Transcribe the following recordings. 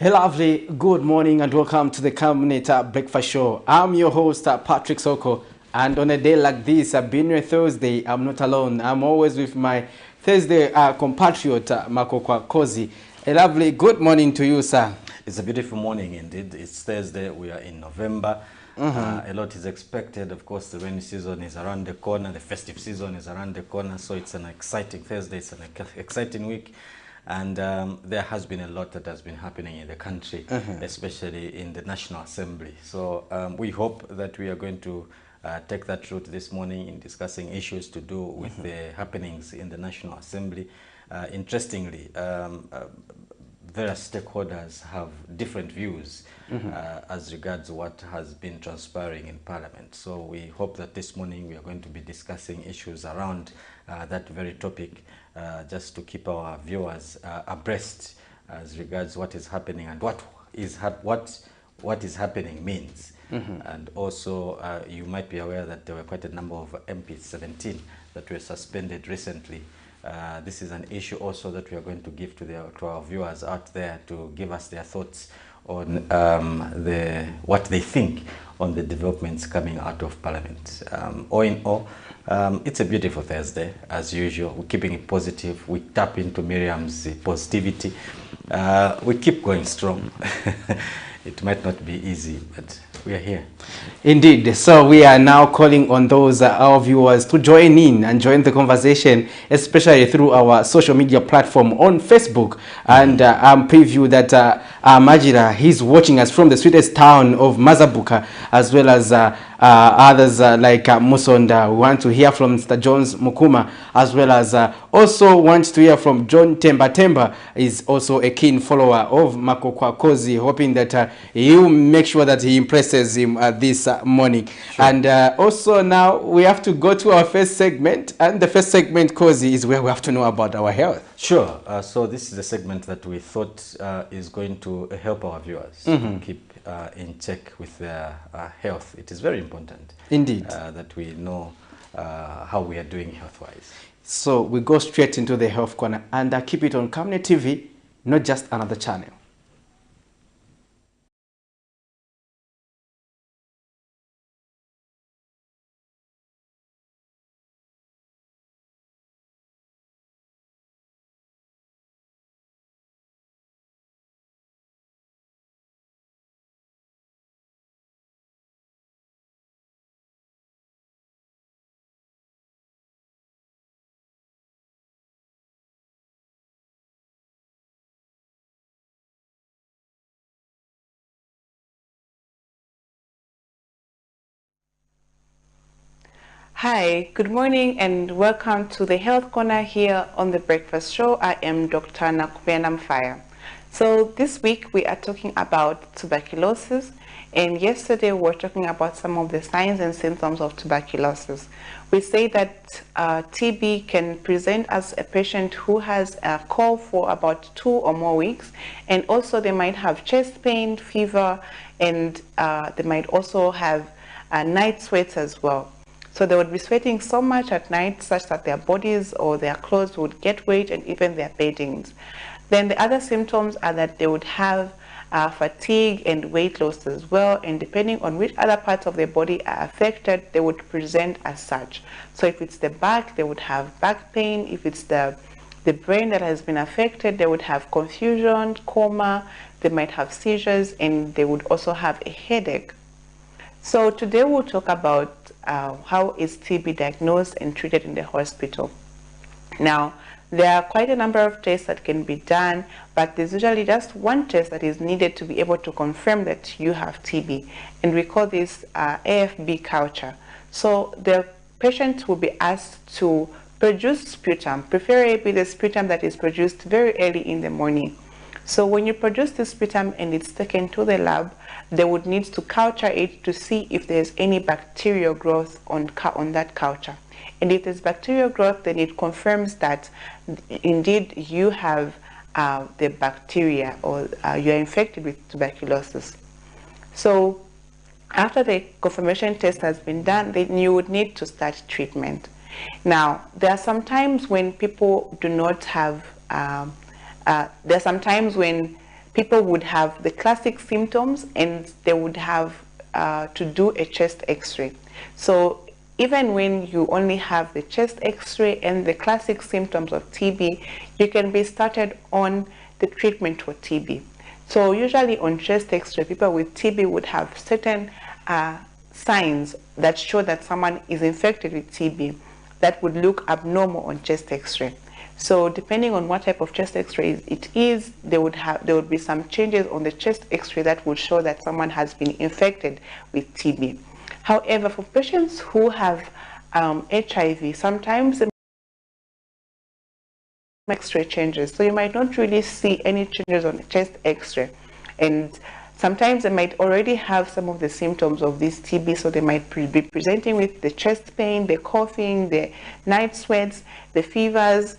Hey lovely, good morning and welcome to the Camnet Breakfast Show. I'm your host, Patrick Soko, and on a day like this, being a Thursday, I'm not alone. I'm always with my Thursday compatriot, Makokwa Kozi. A lovely good morning to you, sir. It's a beautiful morning indeed. It's Thursday, we are in November. A lot is expected. Of course, the rainy season is around the corner, the festive season is around the corner, so it's an exciting Thursday, it's an exciting week. And there has been a lot that has been happening in the country, especially in the National Assembly. So we hope that we are going to take that route this morning in discussing issues to do with the happenings in the National Assembly. Interestingly, various stakeholders have different views as regards what has been transpiring in Parliament. So we hope that this morning we are going to be discussing issues around that very topic, just to keep our viewers abreast as regards what is happening and what is happening means. And also you might be aware that there were quite a number of MPs, 17, that were suspended recently. This is an issue also that we are going to give to our viewers out there to give us their thoughts on what they think on the developments coming out of Parliament. All in all, it's a beautiful Thursday as usual. We're keeping it positive. We tap into Miriam's positivity. We keep going strong. It might not be easy, but we are here. Indeed. So we are now calling on those our viewers to join in and join the conversation, especially through our social media platform on Facebook. And preview that Majira, he's watching us from the sweetest town of Mazabuka, as well as others like Musonda. We want to hear from Mr. Jones Mukuma, as well as also want to hear from John Temba. Is also a keen follower of Makokwa Kozi, hoping that you make sure that he impresses him this morning. Sure. And also now we have to go to our first segment, and the first segment, Kozi, is where we have to know about our health. Sure. So this is a segment that we thought is going to help our viewers to keep in check with their health. It is very important. Indeed. That we know how we are doing health-wise. So we go straight into the health corner and keep it on Camnet TV, not just another channel. Hi, good morning and welcome to the Health Corner here on the Breakfast Show. I am Dr. Nakubena Mfaya. So this week we are talking about tuberculosis, and yesterday we were talking about some of the signs and symptoms of tuberculosis. We say that TB can present as a patient who has a cough for about 2 or more weeks, and also they might have chest pain, fever, and they might also have night sweats as well. So they would be sweating so much at night such that their bodies or their clothes would get wet, and even their beddings. Then the other symptoms are that they would have fatigue and weight loss as well, and depending on which other parts of their body are affected, they would present as such. So if it's the back, they would have back pain. If it's the brain that has been affected, they would have confusion, coma, they might have seizures, and they would also have a headache. So today we'll talk about how is TB diagnosed and treated in the hospital. Now, there are quite a number of tests that can be done, but there's usually just one test that is needed to be able to confirm that you have TB, and we call this AFB culture. So the patient will be asked to produce sputum, preferably the sputum that is produced very early in the morning. So when you produce the sputum and it's taken to the lab, they would need to culture it to see if there's any bacterial growth on that culture. And if there's bacterial growth, then it confirms that indeed you have the bacteria, or you're infected with tuberculosis. So after the confirmation test has been done, then you would need to start treatment. Now, there are some times when people do not have, there are some times when people would have the classic symptoms and they would have to do a chest x-ray. So even when you only have the chest x-ray and the classic symptoms of TB, you can be started on the treatment for TB. So usually on chest x-ray, people with TB would have certain signs that show that someone is infected with TB that would look abnormal on chest x-ray. So depending on what type of chest x-ray it is, there would be some changes on the chest x-ray that would show that someone has been infected with TB. However, for patients who have HIV, sometimes the x-ray changes, so you might not really see any changes on the chest x-ray, and sometimes they might already have some of the symptoms of this TB, so they might be presenting with the chest pain, the coughing, the night sweats, the fevers,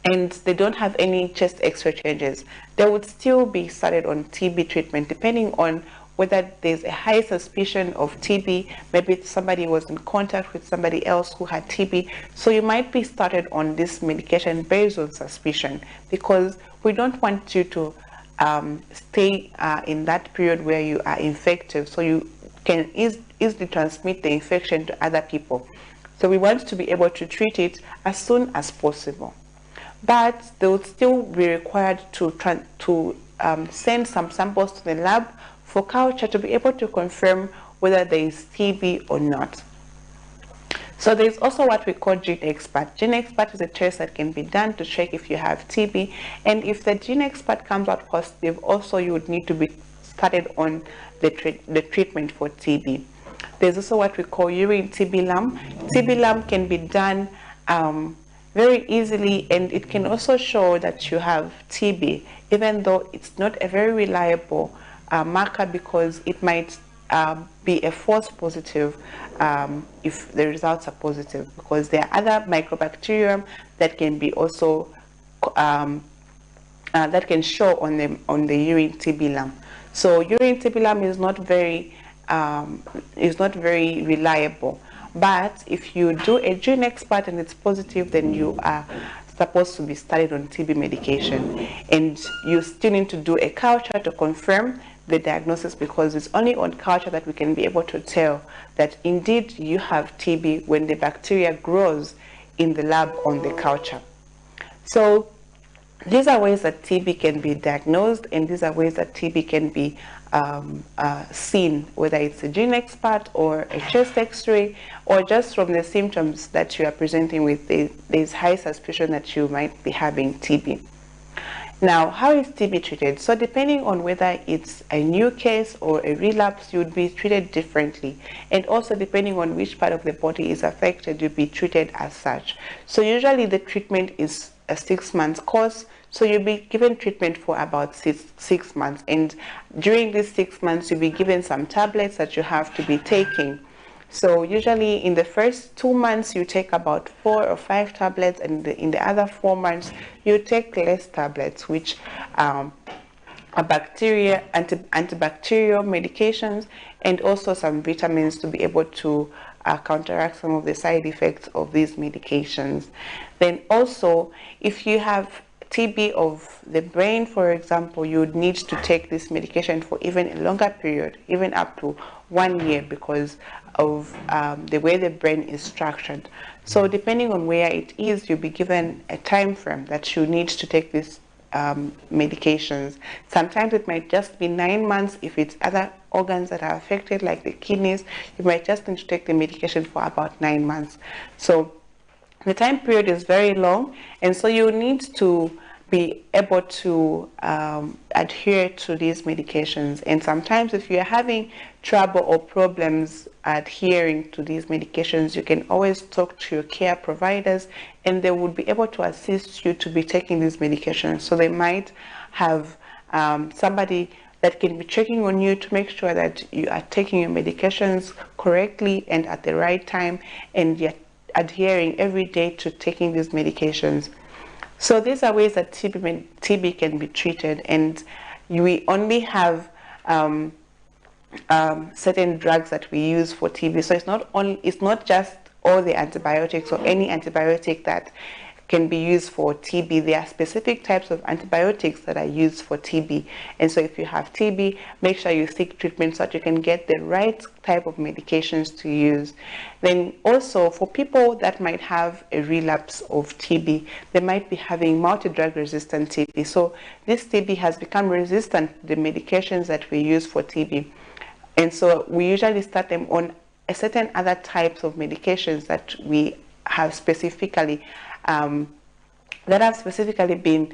and they don't have any chest x-ray changes. They would still be started on TB treatment depending on whether there's a high suspicion of TB, maybe somebody was in contact with somebody else who had TB. So you might be started on this medication based on suspicion, because we don't want you to stay in that period where you are infected, so you can easily transmit the infection to other people. So we want to be able to treat it as soon as possible. But they would still be required to send some samples to the lab for culture to be able to confirm whether there is TB or not. So there's also what we call Gene Expert. Gene Expert is a test that can be done to check if you have TB, and if the Gene Expert comes out positive, also you would need to be started on the treatment for TB. There's also what we call urine TB lump. TB lump can be done very easily, and it can also show that you have TB, even though it's not a very reliable marker, because it might be a false positive if the results are positive, because there are other microbacterium that can be also that can show on the urine TB lump. So urine TB lump is not very reliable. But if you do a Gene Expert and it's positive, then you are supposed to be started on TB medication, and you still need to do a culture to confirm the diagnosis, because it's only on culture that we can be able to tell that indeed you have TB when the bacteria grows in the lab on the culture. So these are ways that TB can be diagnosed, and these are ways that TB can be seen, whether it's a Gene Expert or a chest x-ray, or just from the symptoms that you are presenting with, there's high suspicion that you might be having TB. Now, how is TB treated? So depending on whether it's a new case or a relapse, you would be treated differently. And also depending on which part of the body is affected, you'll be treated as such. So usually the treatment is a 6-month course. So you'll be given treatment for about six months. And during these 6 months, you'll be given some tablets that you have to be taking. So usually in the first 2 months, you take about 4 or 5 tablets, and in the other 4 months, you take less tablets, which are antibacterial medications, and also some vitamins to be able to counteract some of the side effects of these medications. Then also, if you have TB of the brain, for example, you would need to take this medication for even a longer period, even up to 1 year, because of the way the brain is structured. So depending on where it is, you'll be given a time frame that you need to take these medications. Sometimes it might just be 9 months. If it's other organs that are affected, like the kidneys, you might just need to take the medication for about 9 months. So the time period is very long, and so you need to be able to adhere to these medications. And sometimes if you're having trouble or problems adhering to these medications, you can always talk to your care providers, and they would be able to assist you to be taking these medications. So they might have somebody that can be checking on you to make sure that you are taking your medications correctly and at the right time, and you're adhering every day to taking these medications. So these are ways that TB can be treated, and we only have certain drugs that we use for TB. So it's not just all the antibiotics or any antibiotic that can be used for TB. There are specific types of antibiotics that are used for TB. And so if you have TB, make sure you seek treatment so that you can get the right type of medications to use. Then also for people that might have a relapse of TB, they might be having multi-drug resistant TB. So this TB has become resistant to the medications that we use for TB. And so we usually start them on a certain other types of medications that we have specifically been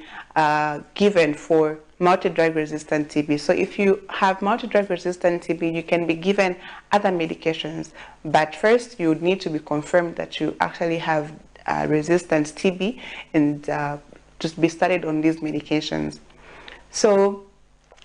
given for multi-drug resistant TB. So if you have multi-drug resistant TB, you can be given other medications, but first you would need to be confirmed that you actually have resistant TB and just be started on these medications. So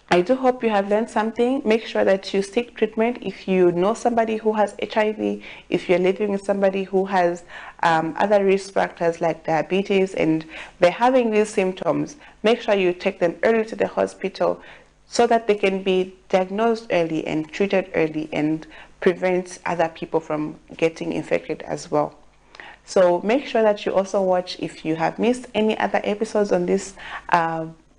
I do hope you have learned something. Make sure that you seek treatment if you know somebody who has HIV, if you're living with somebody who has other risk factors like diabetes and they're having these symptoms. Make sure you take them early to the hospital so that they can be diagnosed early and treated early and prevent other people from getting infected as well. So make sure that you also watch, if you have missed any other episodes on this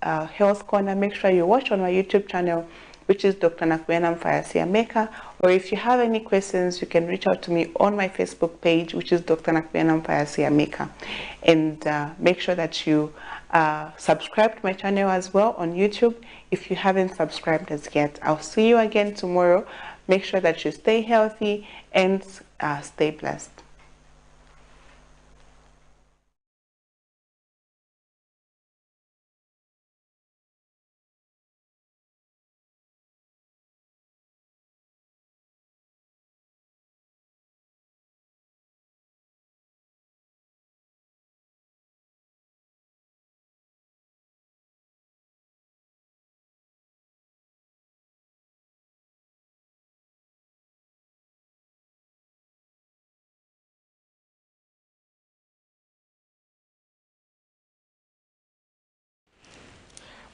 Health Corner, make sure you watch on my YouTube channel, which is Dr. Nakubena Mfaya, or if you have any questions, you can reach out to me on my Facebook page, which is Dr. Nakubena Mfaya, and make sure that you subscribe to my channel as well on YouTube if you haven't subscribed as yet. I'll see you again tomorrow. Make sure that you stay healthy and stay blessed.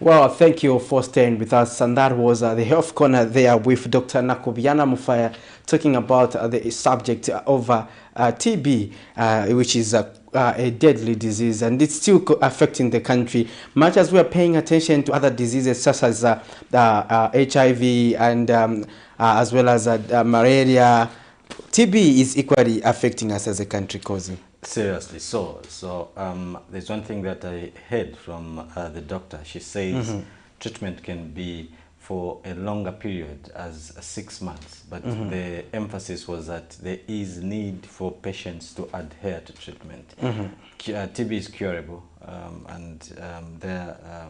Well, thank you for staying with us, and that was the Health Corner there with Dr. Nakubena Mfaya talking about the subject of TB, which is a deadly disease, and it's still affecting the country. Much as we are paying attention to other diseases such as HIV and as well as malaria, TB is equally affecting us as a country, causing. Seriously, so there's one thing that I heard from the doctor. She says treatment can be for a longer period as 6 months, but the emphasis was that there is need for patients to adhere to treatment. TB is curable, and there are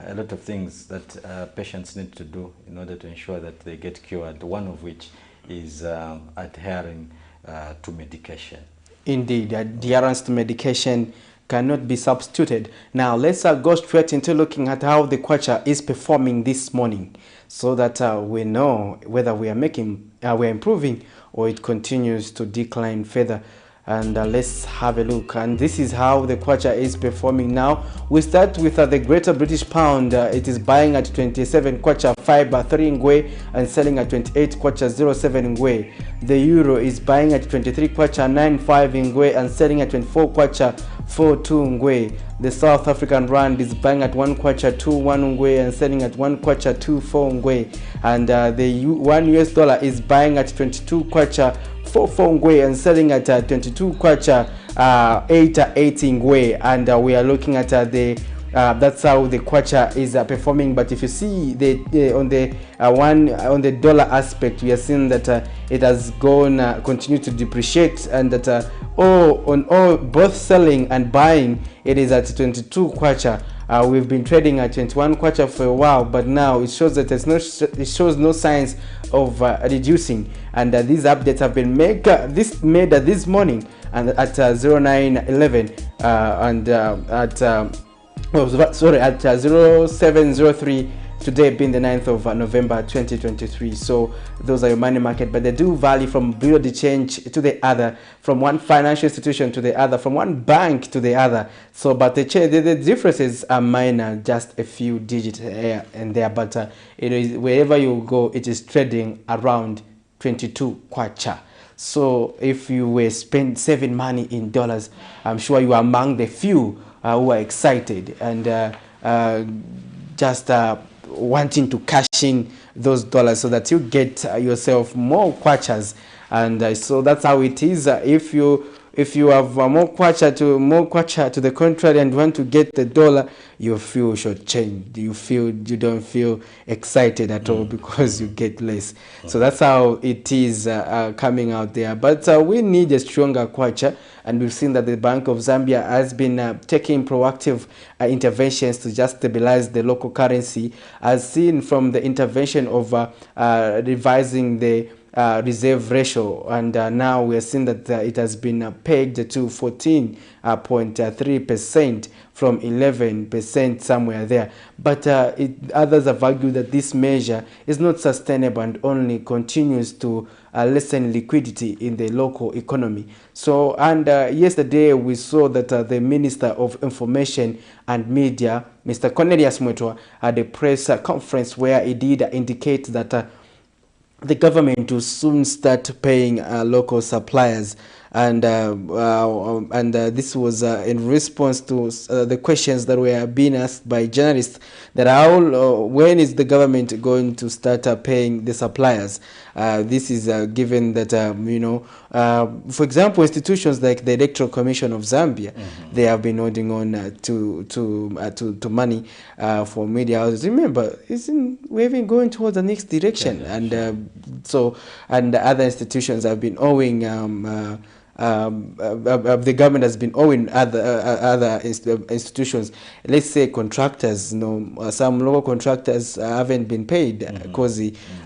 a lot of things that patients need to do in order to ensure that they get cured, one of which is adhering to medication. Indeed, adherence to medication cannot be substituted. Now, let's go straight into looking at how the kwacha is performing this morning, so that we know whether we are improving or it continues to decline further. And let's have a look. And this is how the kwacha is performing now. We start with the Greater British Pound. It is buying at 27 kwacha 5.3 ngwe and selling at 28 kwacha 07 ngwe. The euro is buying at 23 kwacha 9.5 ngwe and selling at 24 kwacha 4.2 ngwe. The South African rand is buying at 1 kwacha 2.1 ngwe and selling at 1 kwacha 2.4 ngwe. And the $1 US is buying at 22 kwacha 4.4 ngwe and selling at 22 kwacha 8.8 ngwe. And we are looking at that's how the kwacha is performing. But if you see on the dollar aspect, we are seeing that it has gone continue to depreciate, and that both selling and buying, it is at 22 kwacha. We've been trading at 21 kwacha for a while, but now it shows that it shows no signs of reducing. And these updates have been made this morning, and at 0911 and at 0703 today, being the 9th of November 2023. So those are your money market, but they do vary from bureau de change to the other, from one financial institution to the other, from one bank to the other. So but the differences are minor, just a few digits here and there, but it is, wherever you go, it is trading around 22 kwacha. So if you were saving money in dollars, I'm sure you are among the few who are excited and just wanting to cash in those dollars so that you get yourself more kwachas. And so that's how it is. If you have more kwacha to the contrary and want to get the dollar, you feel should change. You don't feel excited at all because you get less. So that's how it is coming out there. But we need a stronger kwacha, and we've seen that the Bank of Zambia has been taking proactive interventions to just stabilize the local currency, as seen from the intervention of revising the reserve ratio, and now we are seeing that it has been pegged to 14.3% from 11% somewhere there. But others have argued that this measure is not sustainable and only continues to lessen liquidity in the local economy. So, and yesterday we saw that the Minister of Information and Media, Mr. Cornelius Mwetwa, had a press conference where he did indicate that the government will soon start paying local suppliers, and this was in response to the questions that were being asked by journalists that when is the government going to start paying the suppliers. This is given that for example, institutions like the Electoral Commission of Zambia, they have been holding on to money for media houses. Remember, we've been going towards the next direction, and other institutions have been owing. The government has been owing other institutions. Let's say contractors. Some local contractors haven't been paid because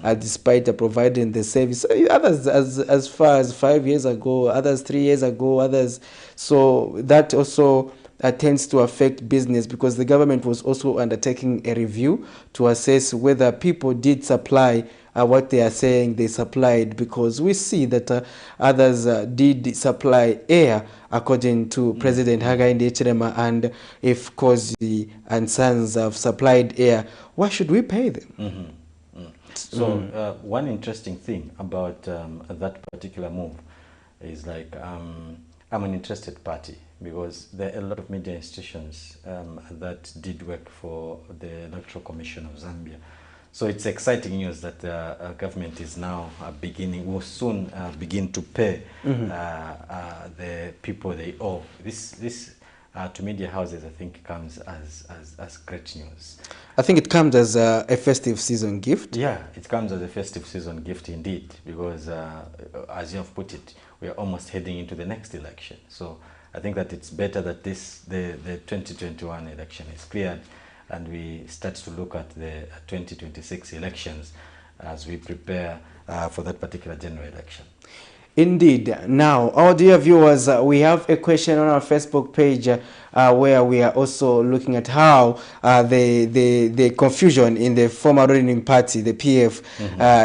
despite providing the service. Others as far as 5 years ago, others 3 years ago, others. So that also tends to affect business, because the government was also undertaking a review to assess whether people did supply what they are saying they supplied, because we see that others did supply air, according to President Hakainde Hichilema, and if Kozi and Sons have supplied air, why should we pay them? So one interesting thing about that particular move is like I'm an interested party, because there are a lot of media institutions that did work for the Electoral Commission of Zambia. So it's exciting news that the government is now will soon begin to pay the people they owe. This to media houses, I think, comes as great news. I think it comes as a festive season gift. Yeah, it comes as a festive season gift indeed, because as you have put it, we are almost heading into the next election. So I think that it's better that the 2021 election is cleared, and we start to look at the 2026 elections as we prepare for that particular general election. Indeed. Now, our dear viewers, we have a question on our Facebook page where we are also looking at how the confusion in the former ruling party, the PF,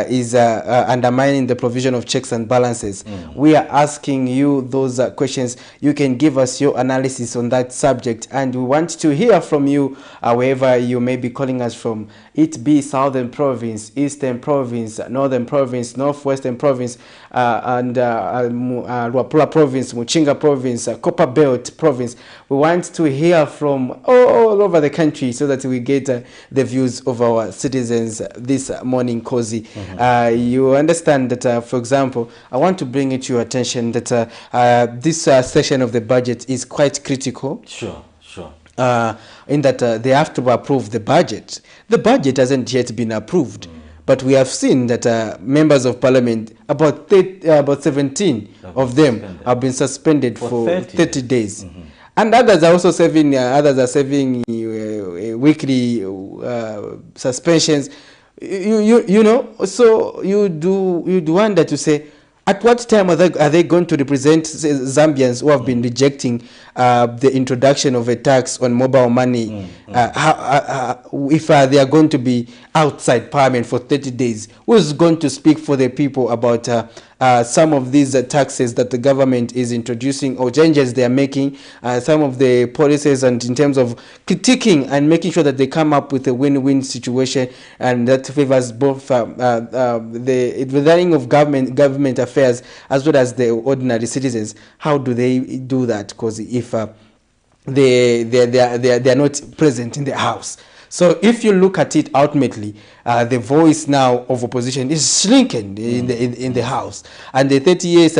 is undermining the provision of checks and balances. We are asking you those questions. You can give us your analysis on that subject, and we want to hear from you wherever you may be calling us from. It be Southern Province, Eastern Province, Northern Province, Northwestern Province, and Luapula Province, Muchinga Province, Copper Belt Province. We want to hear from all over the country so that we get the views of our citizens this morning, Kozi. You understand that, for example, I want to bring it to your attention that this session of the budget is quite critical. Sure. In that they have to approve the budget. The budget hasn't yet been approved. But we have seen that members of parliament, about 17 of them have been suspended for 30 days. And others are also serving, weekly suspensions. You know, so you do wonder to say, at what time are they going to represent Zambians who have been rejecting the introduction of a tax on mobile money? If they are going to be outside parliament for 30 days, who is going to speak for the people about some of these taxes that the government is introducing or changes they are making, some of the policies, and in terms of critiquing and making sure that they come up with a win-win situation, and that favors both the running of government affairs as well as the ordinary citizens. How do they do that? Because if they are not present in the house. So if you look at it ultimately, the voice now of opposition is shrinking in the house, and the 30 days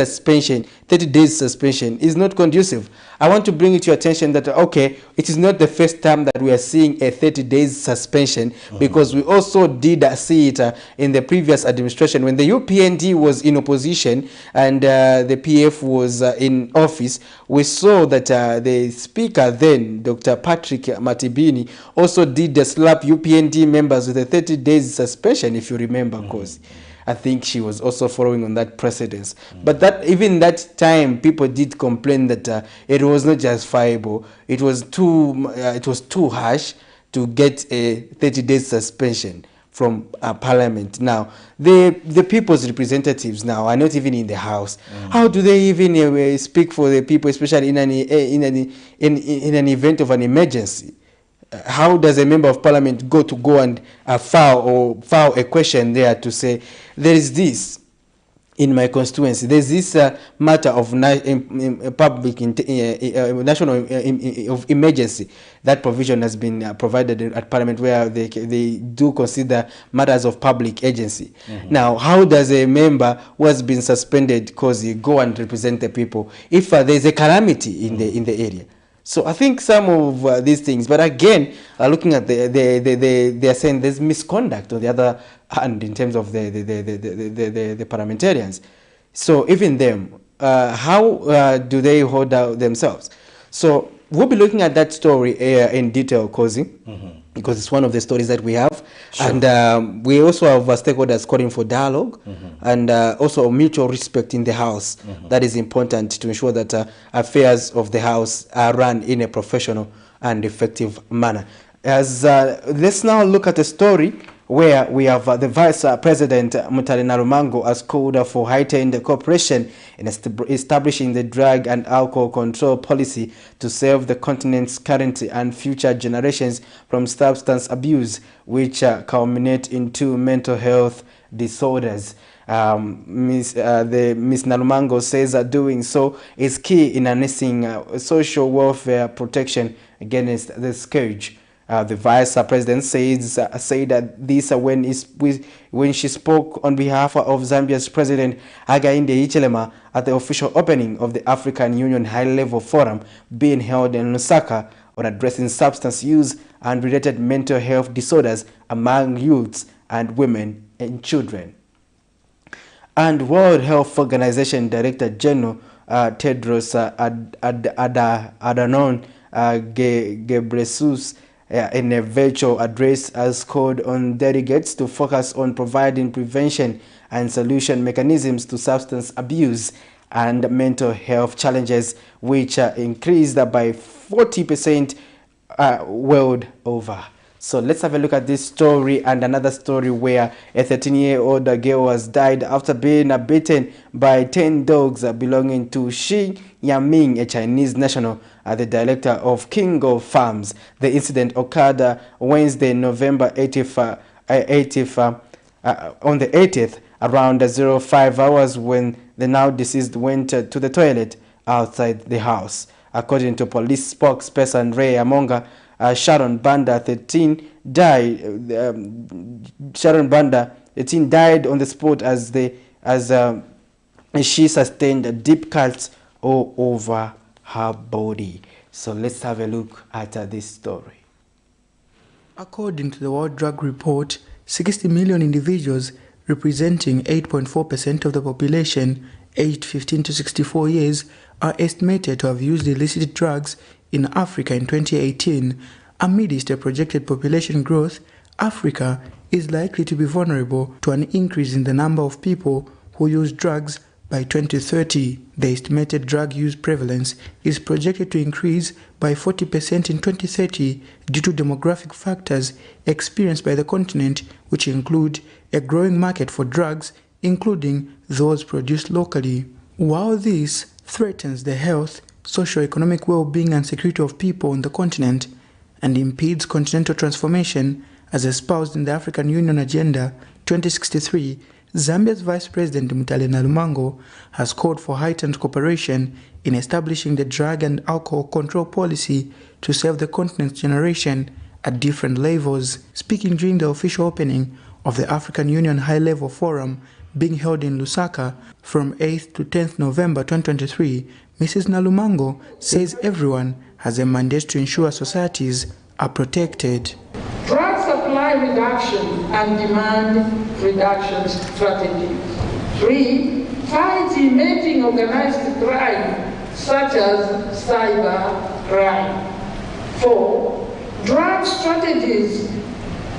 suspension is not conducive. I want to bring it to your attention that okay, it is not the first time that we are seeing a 30 days suspension, because we also did see it in the previous administration when the UPND was in opposition and the PF was in office. We saw that the speaker then, Dr. Patrick Matibini, also did slap UPND members with a 30 days suspension, if you remember, because I think she was also following on that precedence. But that even that time, people did complain that it was not justifiable. It was too harsh to get a 30 days suspension from Parliament. Now, the people's representatives now are not even in the house. How do they even speak for the people, especially in an event of an emergency? How does a member of parliament go and file a question there to say there is this in my constituency, there's this matter of public national of emergency? That provision has been provided at parliament, where they do consider matters of public agency. Now, how does a member who has been suspended because he go and represent the people if there's a calamity in the area? So I think some of these things, but again, looking at they are saying there's misconduct on the other hand in terms of the parliamentarians. So even them, how do they hold out themselves? So we'll be looking at that story in detail, Kozi, because it's one of the stories that we have. Sure. And we also have stakeholders calling for dialogue and also mutual respect in the house. That is important to ensure that affairs of the house are run in a professional and effective manner. As let's now look at a story where we have the Vice President Mutale Narumango has called for heightened cooperation in establishing the drug and alcohol control policy to save the continent's current and future generations from substance abuse, which culminate into mental health disorders. Ms. Narumango says that doing so is key in harnessing social welfare protection against the scourge. The Vice President said that this when she spoke on behalf of Zambia's President Hakainde Hichilema at the official opening of the African Union High-Level Forum being held in Lusaka on addressing substance use and related mental health disorders among youths and women and children. And World Health Organization Director General Tedros Adhanom Ghebreyesus in a virtual address has called on delegates to focus on providing prevention and solution mechanisms to substance abuse and mental health challenges, which increased by 40% world over. So let's have a look at this story and another story where a 13-year-old girl has died after being bitten by 10 dogs belonging to Shi Yaming, a Chinese national, the director of King of Farms. The incident occurred Wednesday, November 80th, on the 80th, around 05 hours when the now deceased went to the toilet outside the house. According to police spokesperson Ray Amonga, Sharon Banda, 13, died. Sharon Banda, 13, died on the spot as she sustained deep cuts all over her body. So let's have a look at this story. According to the World Drug Report, 60 million individuals, representing 8.4% of the population aged 15 to 64 years, are estimated to have used illicit drugs in Africa in 2018. Amidst a projected population growth, Africa is likely to be vulnerable to an increase in the number of people who use drugs by 2030. The estimated drug use prevalence is projected to increase by 40% in 2030 due to demographic factors experienced by the continent, which include a growing market for drugs including those produced locally. While this threatens the health, socio-economic well-being and security of people on the continent and impedes continental transformation as espoused in the African Union Agenda 2063, Zambia's Vice President Mutale Nalumango has called for heightened cooperation in establishing the drug and alcohol control policy to serve the continent's generation at different levels. Speaking during the official opening of the African Union High-Level Forum being held in Lusaka from 8th to 10th November 2023, Mrs. Nalumango says everyone has a mandate to ensure societies are protected. Drug supply reduction and demand reduction strategies. 3. Fight emerging organized crime such as cyber crime. 4. Drug strategies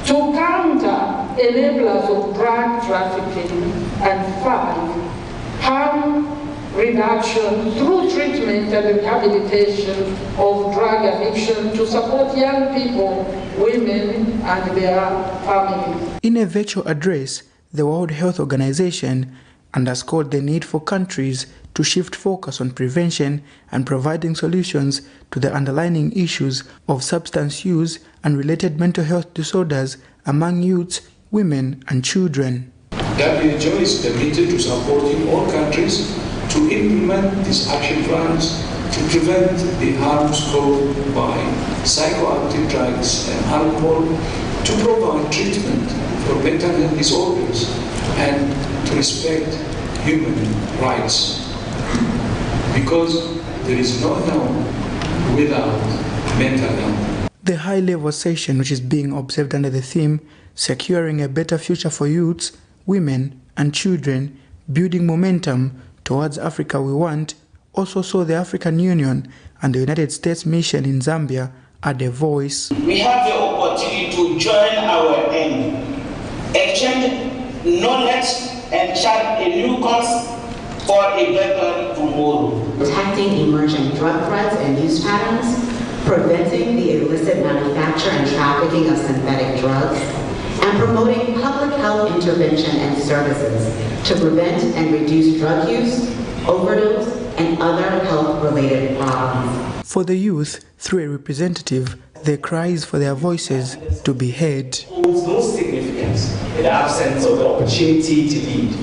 to counter enablers of drug trafficking. And 5. Harm reduction through treatment and rehabilitation of drug addiction to support young people, women, and their families. In a virtual address, the World Health Organization underscored the need for countries to shift focus on prevention and providing solutions to the underlying issues of substance use and related mental health disorders among youths, women, and children. WHO is committed to supporting all countries to implement these action plans to prevent the harms caused by psychoactive drugs and alcohol, to provide treatment for mental health disorders, and to respect human rights. Because there is no health without mental health. The high-level session, which is being observed under the theme Securing a Better Future for Youths, Women and Children, Building Momentum Towards Africa We Want, also saw the African Union and the United States Mission in Zambia add a voice. We have the opportunity to join our aim, exchange knowledge and chart a new course for a better tomorrow. Detecting emerging drug threats and use patterns, preventing the illicit manufacture and trafficking of synthetic drugs, and promoting public health intervention and services to prevent and reduce drug use, overdose, and other health-related problems. For the youth, through a representative, their cries for their voices to be heard. Holds no significance in the absence of the opportunity to lead.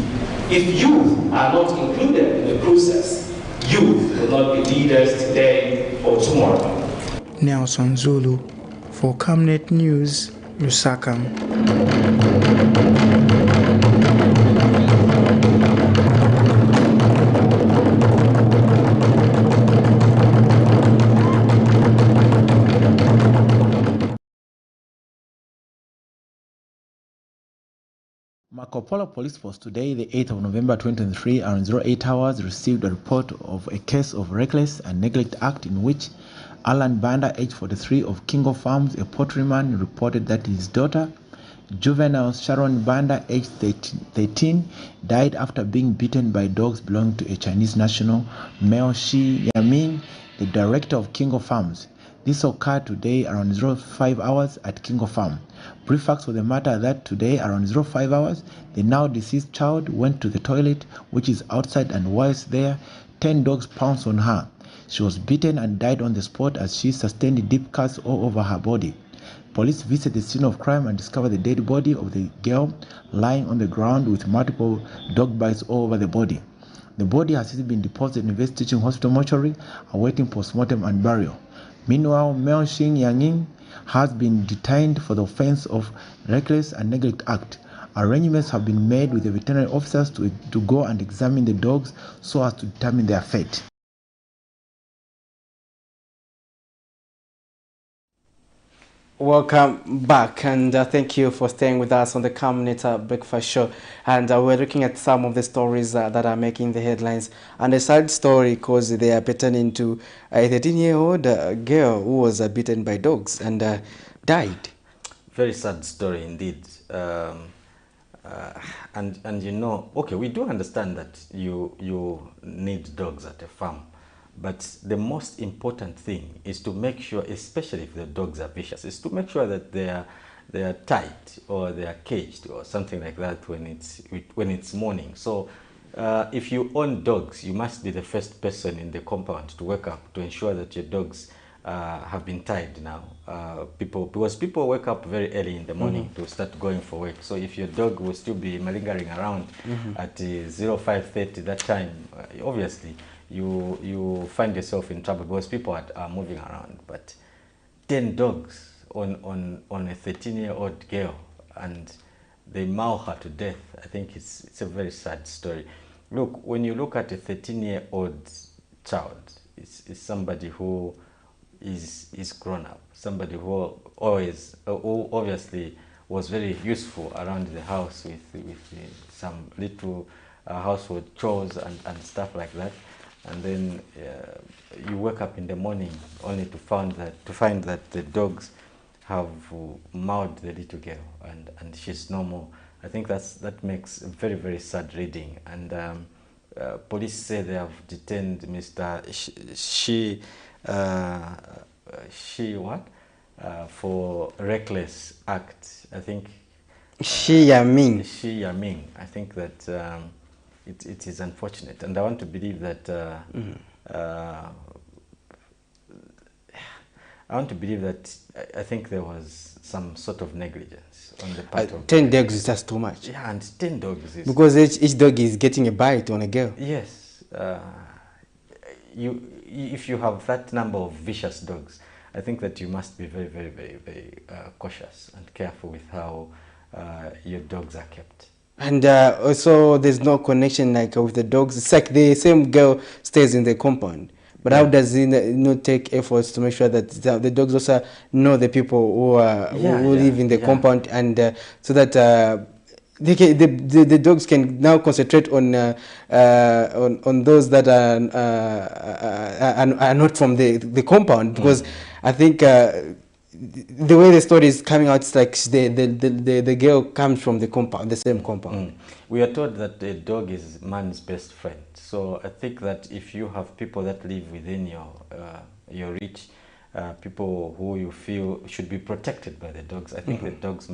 If youth are not included in the process, youth will not be leaders today or tomorrow. Nelson Zulu for Camnet News, Lusaka. Marco Polo Police Force today, the 8th of November 2023, around 08 hours, received a report of a case of reckless and neglect act in which Alan Banda, aged 43, of Kingo Farms, a potteryman, reported that his daughter, juvenile Sharon Banda, aged 13, died after being bitten by dogs belonging to a Chinese national, Mao Shi Yamin, the director of Kingo Farms. This occurred today around 05 hours at Kingo Farm. Brief facts for the matter that today around 05 hours, the now deceased child went to the toilet, which is outside, and whilst there, 10 dogs pounced on her. She was beaten and died on the spot as she sustained deep cuts all over her body. Police visited the scene of crime and discovered the dead body of the girl lying on the ground with multiple dog bites all over the body. The body has since been deposited in West Teaching Hospital mortuary, awaiting postmortem and burial. Meanwhile, Mao Xing Yanging has been detained for the offense of reckless and neglect act. Arrangements have been made with the veterinary officers to go and examine the dogs so as to determine their fate. Welcome back, and thank you for staying with us on the Camnet Breakfast Show. And we're looking at some of the stories that are making the headlines. And a sad story, because they are pertaining to a 13-year-old girl who was bitten by dogs and died. Very sad story indeed. And you know, okay, we do understand that you need dogs at a farm. But the most important thing is to make sure, especially if the dogs are vicious, is to make sure that they are they are tied or they are caged or something like that when it's morning. So if you own dogs, you must be the first person in the compound to wake up to ensure that your dogs have been tied now. Because people wake up very early in the morning to start going for work. So if your dog will still be malingering around at 05:30 that time, obviously you find yourself in trouble because people are moving around. But 10 dogs on a 13-year-old girl, and they maul her to death. I think it's a very sad story. Look, when you look at a 13-year-old child, it's somebody who is grown up, somebody who obviously was very useful around the house with some little household chores and stuff like that. And then you wake up in the morning only to find that the dogs have mauled the little girl and she's no more. I think that makes very, very sad reading. And police say they have detained Mr. For reckless act. I think Shi Yaming. I think that it is unfortunate, and I want to believe that I think there was some sort of negligence on the part of 10 dogs is just too much. Yeah, and 10 dogs is because each dog is getting a bite on a girl. Yes, if you have that number of vicious dogs, I think that you must be very, very, very, very cautious and careful with how your dogs are kept. And also, there's no connection like with the dogs. It's like the same girl stays in the compound. But how does he not take efforts to make sure that the dogs also know the people who live in the compound, and so that the dogs can now concentrate on those that are not from the compound, because I think the way the story is coming out, it's like the girl comes from the compound, the same compound. We are told that the dog is man's best friend. So I think that if you have people that live within your reach, people who you feel should be protected by the dogs, I think the dogs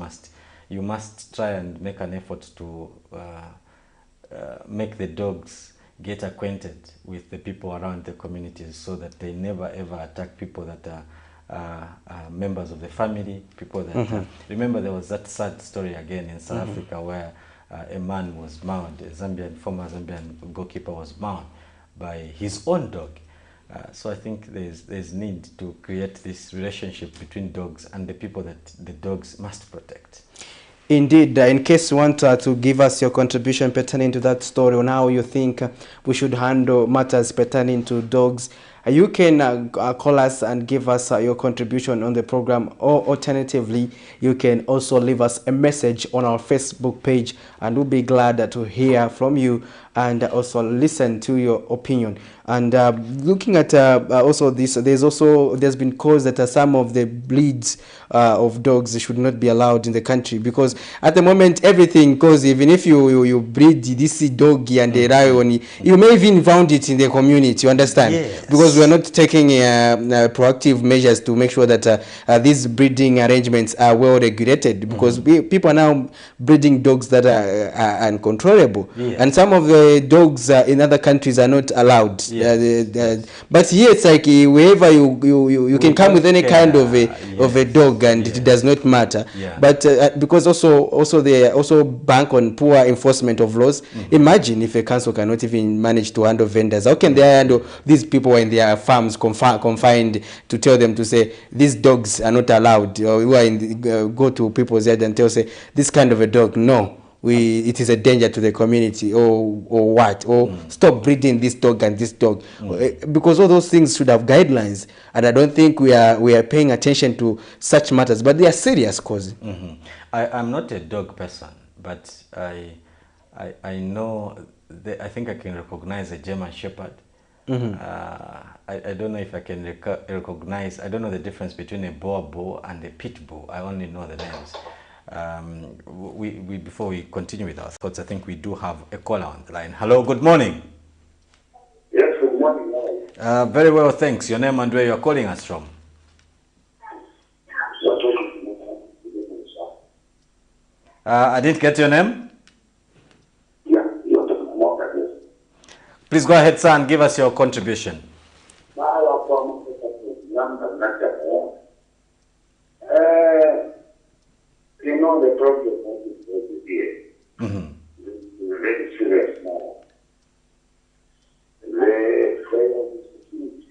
you must try and make an effort to make the dogs get acquainted with the people around the communities, so that they never ever attack people that are members of the family, people that remember there was that sad story again in South Africa where a man was mauled, former Zambian goalkeeper was mauled by his own dog. So I think there's need to create this relationship between dogs and the people that the dogs must protect. Indeed, in case you want to give us your contribution pertaining to that story, on how you think we should handle matters pertaining to dogs, you can call us and give us your contribution on the program, or alternatively, you can also leave us a message on our Facebook page, and we'll be glad to hear from you and also listen to your opinion. And looking at also this, there's been calls that some of the breeds of dogs should not be allowed in the country, because at the moment everything goes. Even if you breed this doggy and the lion, you may even found it in the community, you understand? Yes. Because we are not taking proactive measures to make sure that these breeding arrangements are well regulated, because people are now breeding dogs that are uncontrollable, and some of the dogs in other countries are not allowed. But here it's like wherever you can come with any kind of a dog, and it does not matter. But because also they also bank on poor enforcement of laws. Imagine if a council cannot even manage to handle vendors. How can they handle these people in their farms confined, to tell them to say these dogs are not allowed, or who are go to people's head and say this kind of a dog, no, it is a danger to the community, or stop breeding this dog and this dog, because all those things should have guidelines, and I don't think we are paying attention to such matters, but they are serious cause. I'm not a dog person, but I know I think I can recognize a German Shepherd. I don't know if I can recognize. I don't know the difference between a Boer bull and a pit bull. I only know the names. Before we continue with our thoughts, I think we do have a caller on the line. Hello, good morning. Yes, good morning. Very well, thanks. Your name and where you're calling us from? I didn't get your name. Yeah, you're talking about that. Yes. Please go ahead, sir, and give us your contribution. You know the problem is here. Mm-hmm. It's very serious now. The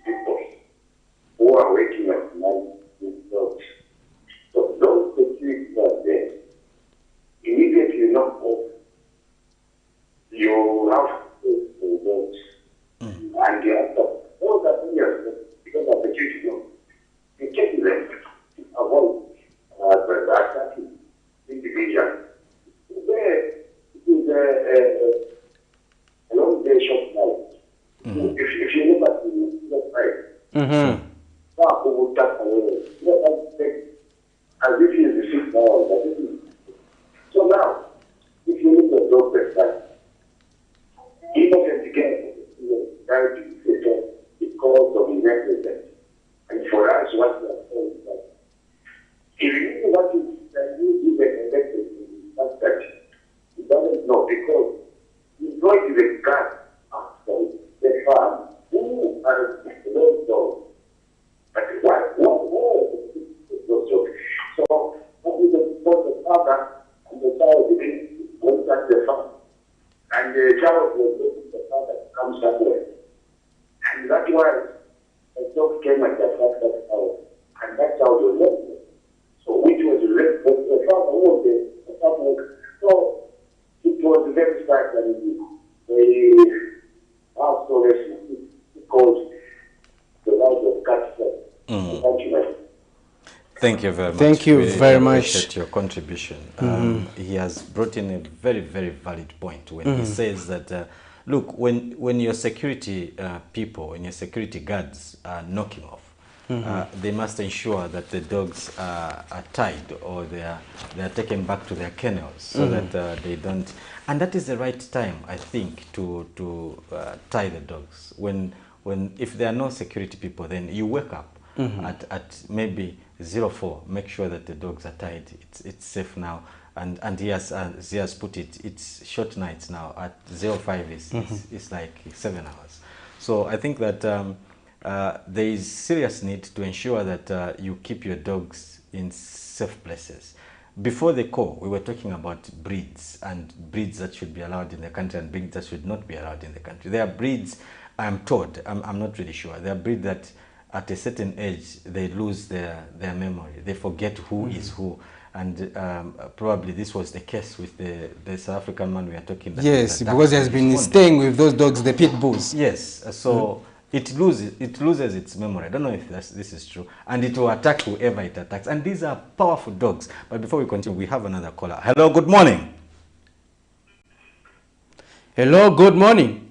people who are waking at night with dogs. So those securities are there. Immediately knock off. You have to the dogs. And you have to all that years because of security. You check them to avoid the attacking individual. There is a long day short night. If you look at the side, people will tap away. As if he is the sixth hour. So now, if you look at the dog that side, innocent again, because of negligence. And for us, what we are saying is that if you know what is you give an elected that he doesn't know because he's going to the guy after the farm who are those dogs. But what those dogs? So what is the father and the child went back to the farm. And the child was waiting for the father to come somewhere. And that's why the dog came and attacked that house. And that's how they left it. So which was the father who was the father. So it was very sad that they asked for this because the life of cats. Thank you very much. Thank you very much. Appreciate your contribution. He has brought in a very, very valid point when he says that, look, when your security people, when your security guards are knocking off, they must ensure that the dogs are tied or they are taken back to their kennels so that they don't. And that is the right time, I think, to tie the dogs. If there are no security people, then you wake up at maybe 04, make sure that the dogs are tied. It's safe now, and he has put it. It's short nights now. At 05 it's like 7 hours. So I think that there is serious need to ensure that you keep your dogs in safe places. Before the call, we were talking about breeds and breeds that should be allowed in the country and breeds that should not be allowed in the country. There are breeds, I'm told, I'm not really sure. There are breeds that at a certain age, they lose their memory. They forget who is who. And probably this was the case with the South African man we are talking about. Yes, because he has been staying with those dogs, the pit bulls. Yes, so it loses its memory. I don't know if this is true. And it will attack whoever it attacks. And these are powerful dogs. But before we continue, we have another caller. Hello, good morning. Hello, good morning.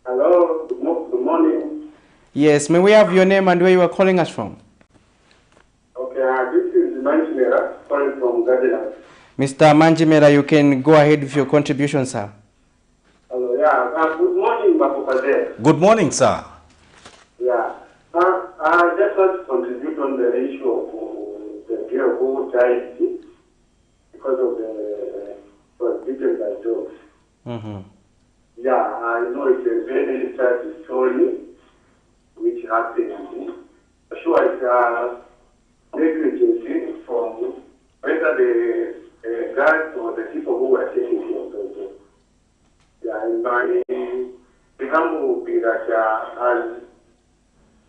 Hello, good morning. Yes, may we have your name and where you are calling us from? Okay, this is Manjimera, calling from Gardena. Mr. Manjimera, you can go ahead with your contribution, sir. Hello, yeah. Good morning, Mapukaze. Good morning, sir. Yeah. I just want to contribute on the issue of the girl who died because of the was beaten by dogs. Yeah, I know it's a very sad story which happened. Sure, it's negligence from whether the guards or the people who were taking care of those dogs. Yeah, and my example would be that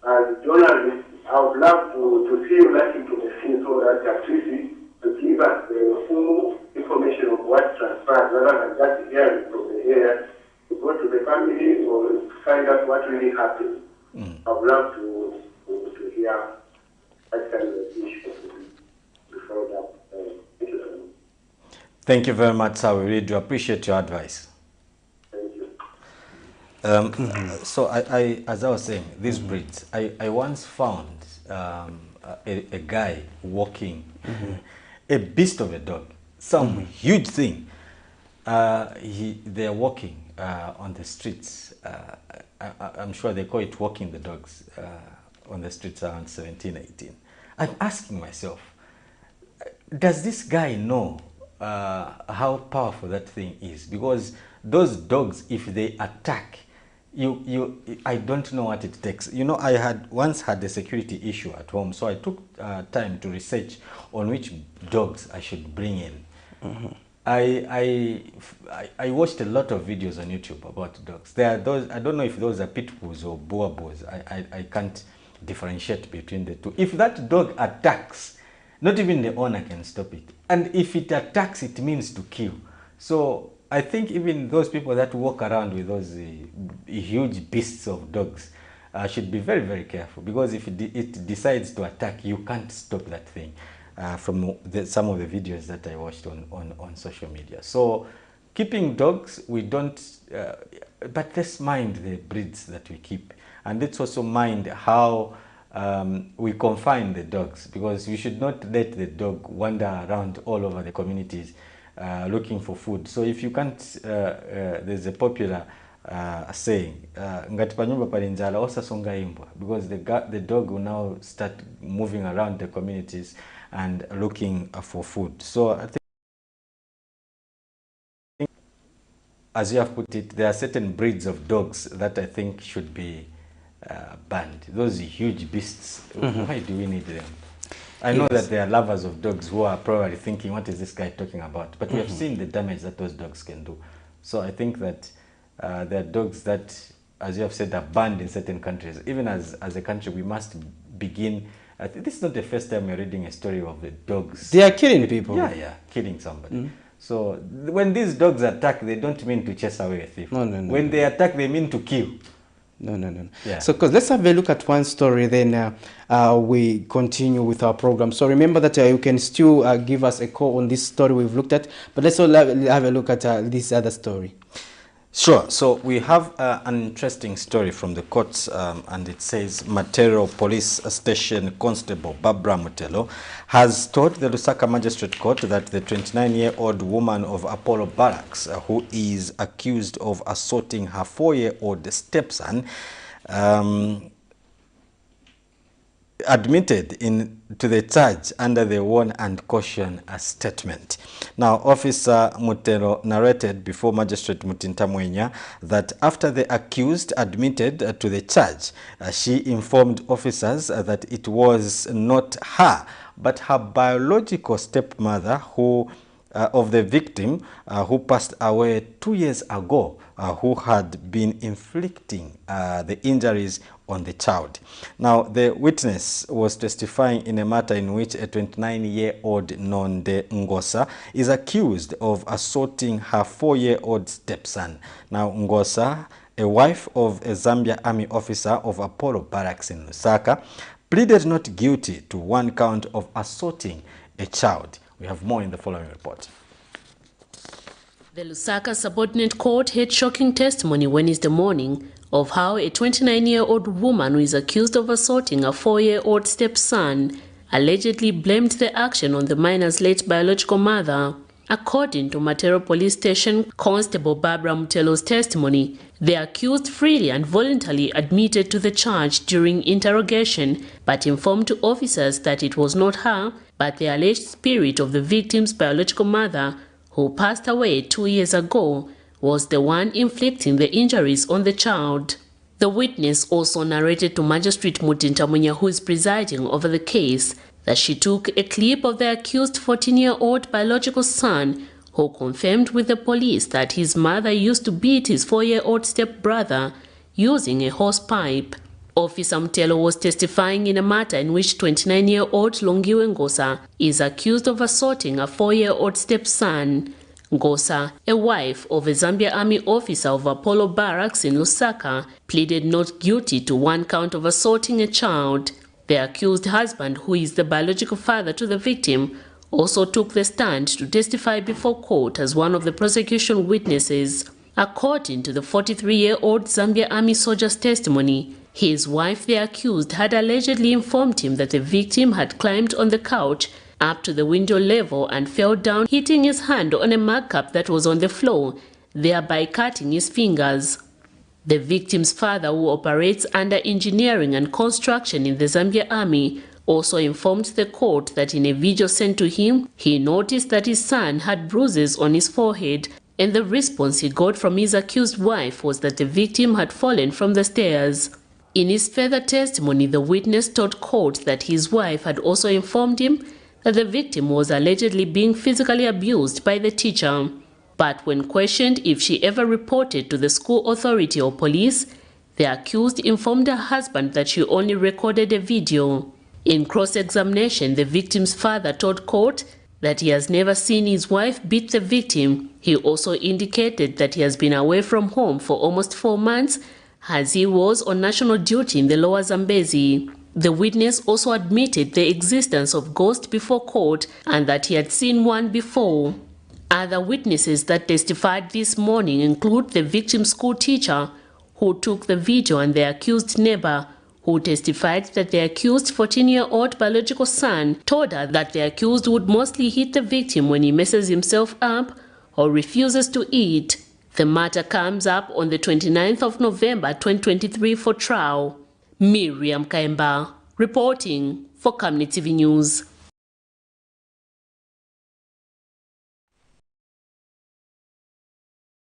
as journalists, I would love to see you listening to the scene so that at least to give us the full information of what transpired rather than just hearing from the air, to go to the family or find out what really happened. I would love to hear that kind of issue before that. Thank you very much. Thank you very much, sir. We really do appreciate your advice. Thank you. So as I was saying, these breeds, I once found a guy walking a beast of a dog, some huge thing. They're walking on the streets. I'm sure they call it walking the dogs on the streets around 17, 18. I'm asking myself, does this guy know how powerful that thing is, because those dogs, if they attack, I don't know what it takes. You know, I had once had a security issue at home, so I took time to research on which dogs I should bring in. I watched a lot of videos on YouTube about dogs. There are those, I don't know if those are pit bulls or boer bulls. I can't differentiate between the two. If that dog attacks, not even the owner can stop it. And if it attacks, it means to kill. So I think even those people that walk around with those huge beasts of dogs should be very, very careful, because if it decides to attack, you can't stop that thing. From some of the videos that I watched on social media. So keeping dogs, we don't, but let's mind the breeds that we keep. And let's also mind how we confine the dogs, because we should not let the dog wander around all over the communities looking for food. So if you can't, there's a popular saying, ngati panyumba pali njala osasonga imbwa, because the dog will now start moving around the communities and looking for food. So I think, as you have put it, there are certain breeds of dogs that I think should be banned. Those huge beasts, why do we need them? I know that there are lovers of dogs who are probably thinking, what is this guy talking about? But we have seen the damage that those dogs can do. So I think that there are dogs that, as you have said, are banned in certain countries. Even as a country, we must begin. This is not the first time we're reading a story of the dogs. They are killing people. Yeah, killing somebody. So when these dogs attack, they don't mean to chase away a thief. No. When they attack, they mean to kill. No. Yeah. So, because let's have a look at one story, then we continue with our program. So remember that you can still give us a call on this story we've looked at, but let's all have a look at this other story. Sure. So we have an interesting story from the courts, and it says Matero Police Station Constable Barbara Mutelo has told the Lusaka Magistrate Court that the 29-year-old woman of Apollo Barracks, who is accused of assaulting her 4-year-old stepson, admitted to the charge under the warn and caution statement. Now, Officer Mutelo narrated before Magistrate Mutintamwenya that after the accused admitted to the charge, she informed officers that it was not her, but her biological stepmother of the victim who passed away 2 years ago, who had been inflicting the injuries on the child. Now, the witness was testifying in a matter in which a 29-year-old Nonde Ngosa is accused of assaulting her 4-year-old stepson. Now, Ngosa, a wife of a Zambia Army officer of Apollo Barracks in Lusaka, pleaded not guilty to one count of assaulting a child. We have more in the following report. The Lusaka Subordinate Court heard shocking testimony Wednesday morning of how a 29-year-old woman who is accused of assaulting a 4-year-old stepson allegedly blamed the action on the minor's late biological mother. According to Matero Police Station Constable Barbara Mutelo's testimony, the accused freely and voluntarily admitted to the charge during interrogation, but informed to officers that it was not her, but the alleged spirit of the victim's biological mother, who passed away 2 years ago, was the one inflicting the injuries on the child. The witness also narrated to Magistrate Mutintamunya, who is presiding over the case, that she took a clip of the accused 14-year-old biological son, who confirmed with the police that his mother used to beat his 4-year-old stepbrother using a hosepipe. Officer Mutelo was testifying in a matter in which 29-year-old Longiwe Ngosa is accused of assaulting a 4-year-old stepson. Ngosa, a wife of a Zambia Army officer of Apollo Barracks in Lusaka, pleaded not guilty to one count of assaulting a child. The accused husband, who is the biological father to the victim, also took the stand to testify before court as one of the prosecution witnesses. According to the 43-year-old Zambia Army soldier's testimony, his wife, the accused, had allegedly informed him that the victim had climbed on the couch up to the window level and fell down, hitting his hand on a mug cup that was on the floor, thereby cutting his fingers. The victim's father, who operates under engineering and construction in the Zambia Army, also informed the court that in a video sent to him, he noticed that his son had bruises on his forehead, and the response he got from his accused wife was that the victim had fallen from the stairs. In his further testimony, the witness told court that his wife had also informed him that the victim was allegedly being physically abused by the teacher. But when questioned if she ever reported to the school authority or police, the accused informed her husband that she only recorded a video. In cross-examination, the victim's father told court that he has never seen his wife beat the victim. He also indicated that he has been away from home for almost 4 months as he was on national duty in the Lower Zambezi. The witness also admitted the existence of ghosts before court and that he had seen one before. Other witnesses that testified this morning include the victim's school teacher, who took the video, and the accused neighbor, who testified that the accused 14-year-old biological son told her that the accused would mostly hit the victim when he messes himself up or refuses to eat. The matter comes up on the 29th of November 2023 for trial. Miriam Kaimba, reporting for Camnet TV News.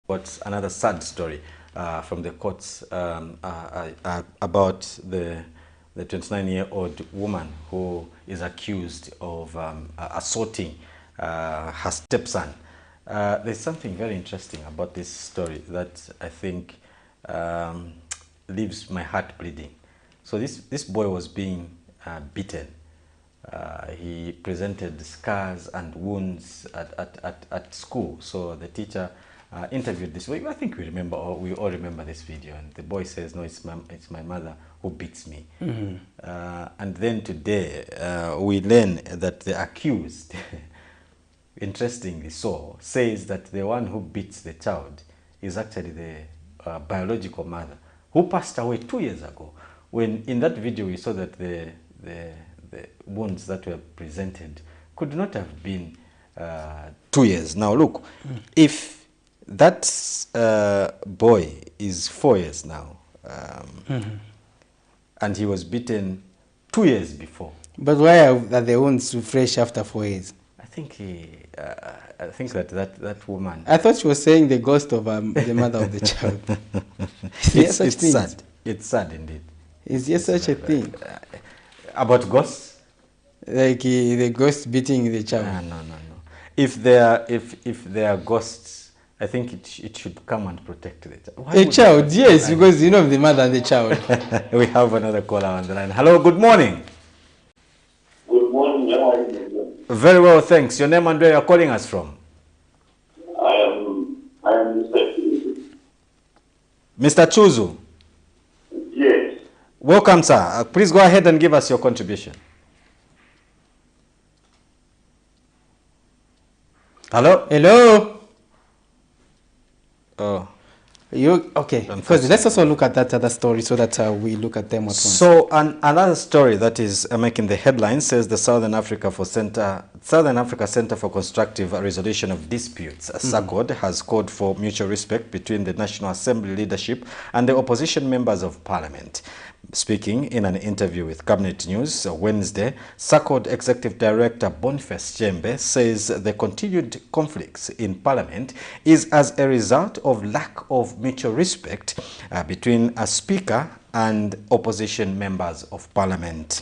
What's another sad story from the courts about the 29-year-old woman who is accused of assaulting her stepson. There's something very interesting about this story that I think leaves my heart bleeding. So this boy was being beaten. He presented scars and wounds at school. So the teacher interviewed this boy. I think we all remember this video. And the boy says, "No, it's my mother who beats me." And then today we learn that the accused, interestingly so, says that the one who beats the child is actually the biological mother, who passed away 2 years ago. When in that video we saw that the wounds that were presented could not have been 2 years. Now look, if that boy is 4 years now, and he was beaten 2 years before. But why are the wounds fresh after 4 years? I think that woman. I thought she was saying the ghost of the mother of the child. It's sad. It's sad indeed. Is there such a thing? About ghosts? Like the ghost beating the child? No. If there are ghosts, I think it should come and protect the child. The child, yes, because you know the mother and the child. We have another caller on the line. Hello, good morning. Good morning, how are you? Very well, thanks. Your name and where you're calling us from? I am Mr. Chuzu. Mr. Chuzu. Yes. Welcome, sir. Please go ahead and give us your contribution. Hello? Hello? Oh. You okay? Because let's also look at that other story so that we look at them at once. So another story that is making the headlines says the Southern Africa Center for Constructive Resolution of Disputes, SACOD, has called for mutual respect between the National Assembly leadership and the opposition members of Parliament. Speaking in an interview with Camnet News Wednesday, SACOD Executive Director Boniface Chembe says the continued conflicts in Parliament is as a result of lack of mutual respect between a Speaker and opposition members of Parliament.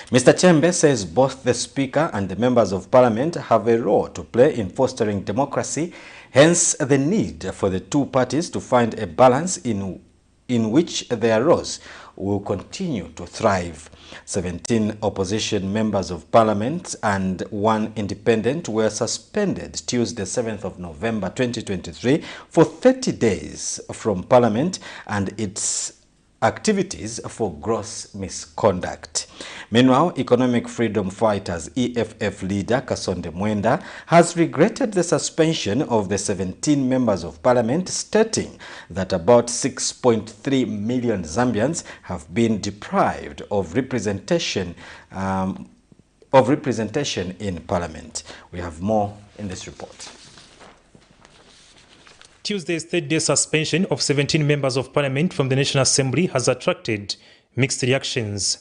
Mr. Chembe says both the Speaker and the members of Parliament have a role to play in fostering democracy, hence the need for the two parties to find a balance in which their roles will continue to thrive. 17 opposition members of Parliament and 1 independent were suspended Tuesday, 7th of November 2023 for 30 days from Parliament and its activities for gross misconduct. Meanwhile, Economic Freedom Fighters EFF leader Kasonde Mwenda has regretted the suspension of the 17 members of Parliament, stating that about 6.3 million Zambians have been deprived of representation in Parliament. We have more in this report. Tuesday's third-day suspension of 17 members of Parliament from the National Assembly has attracted mixed reactions.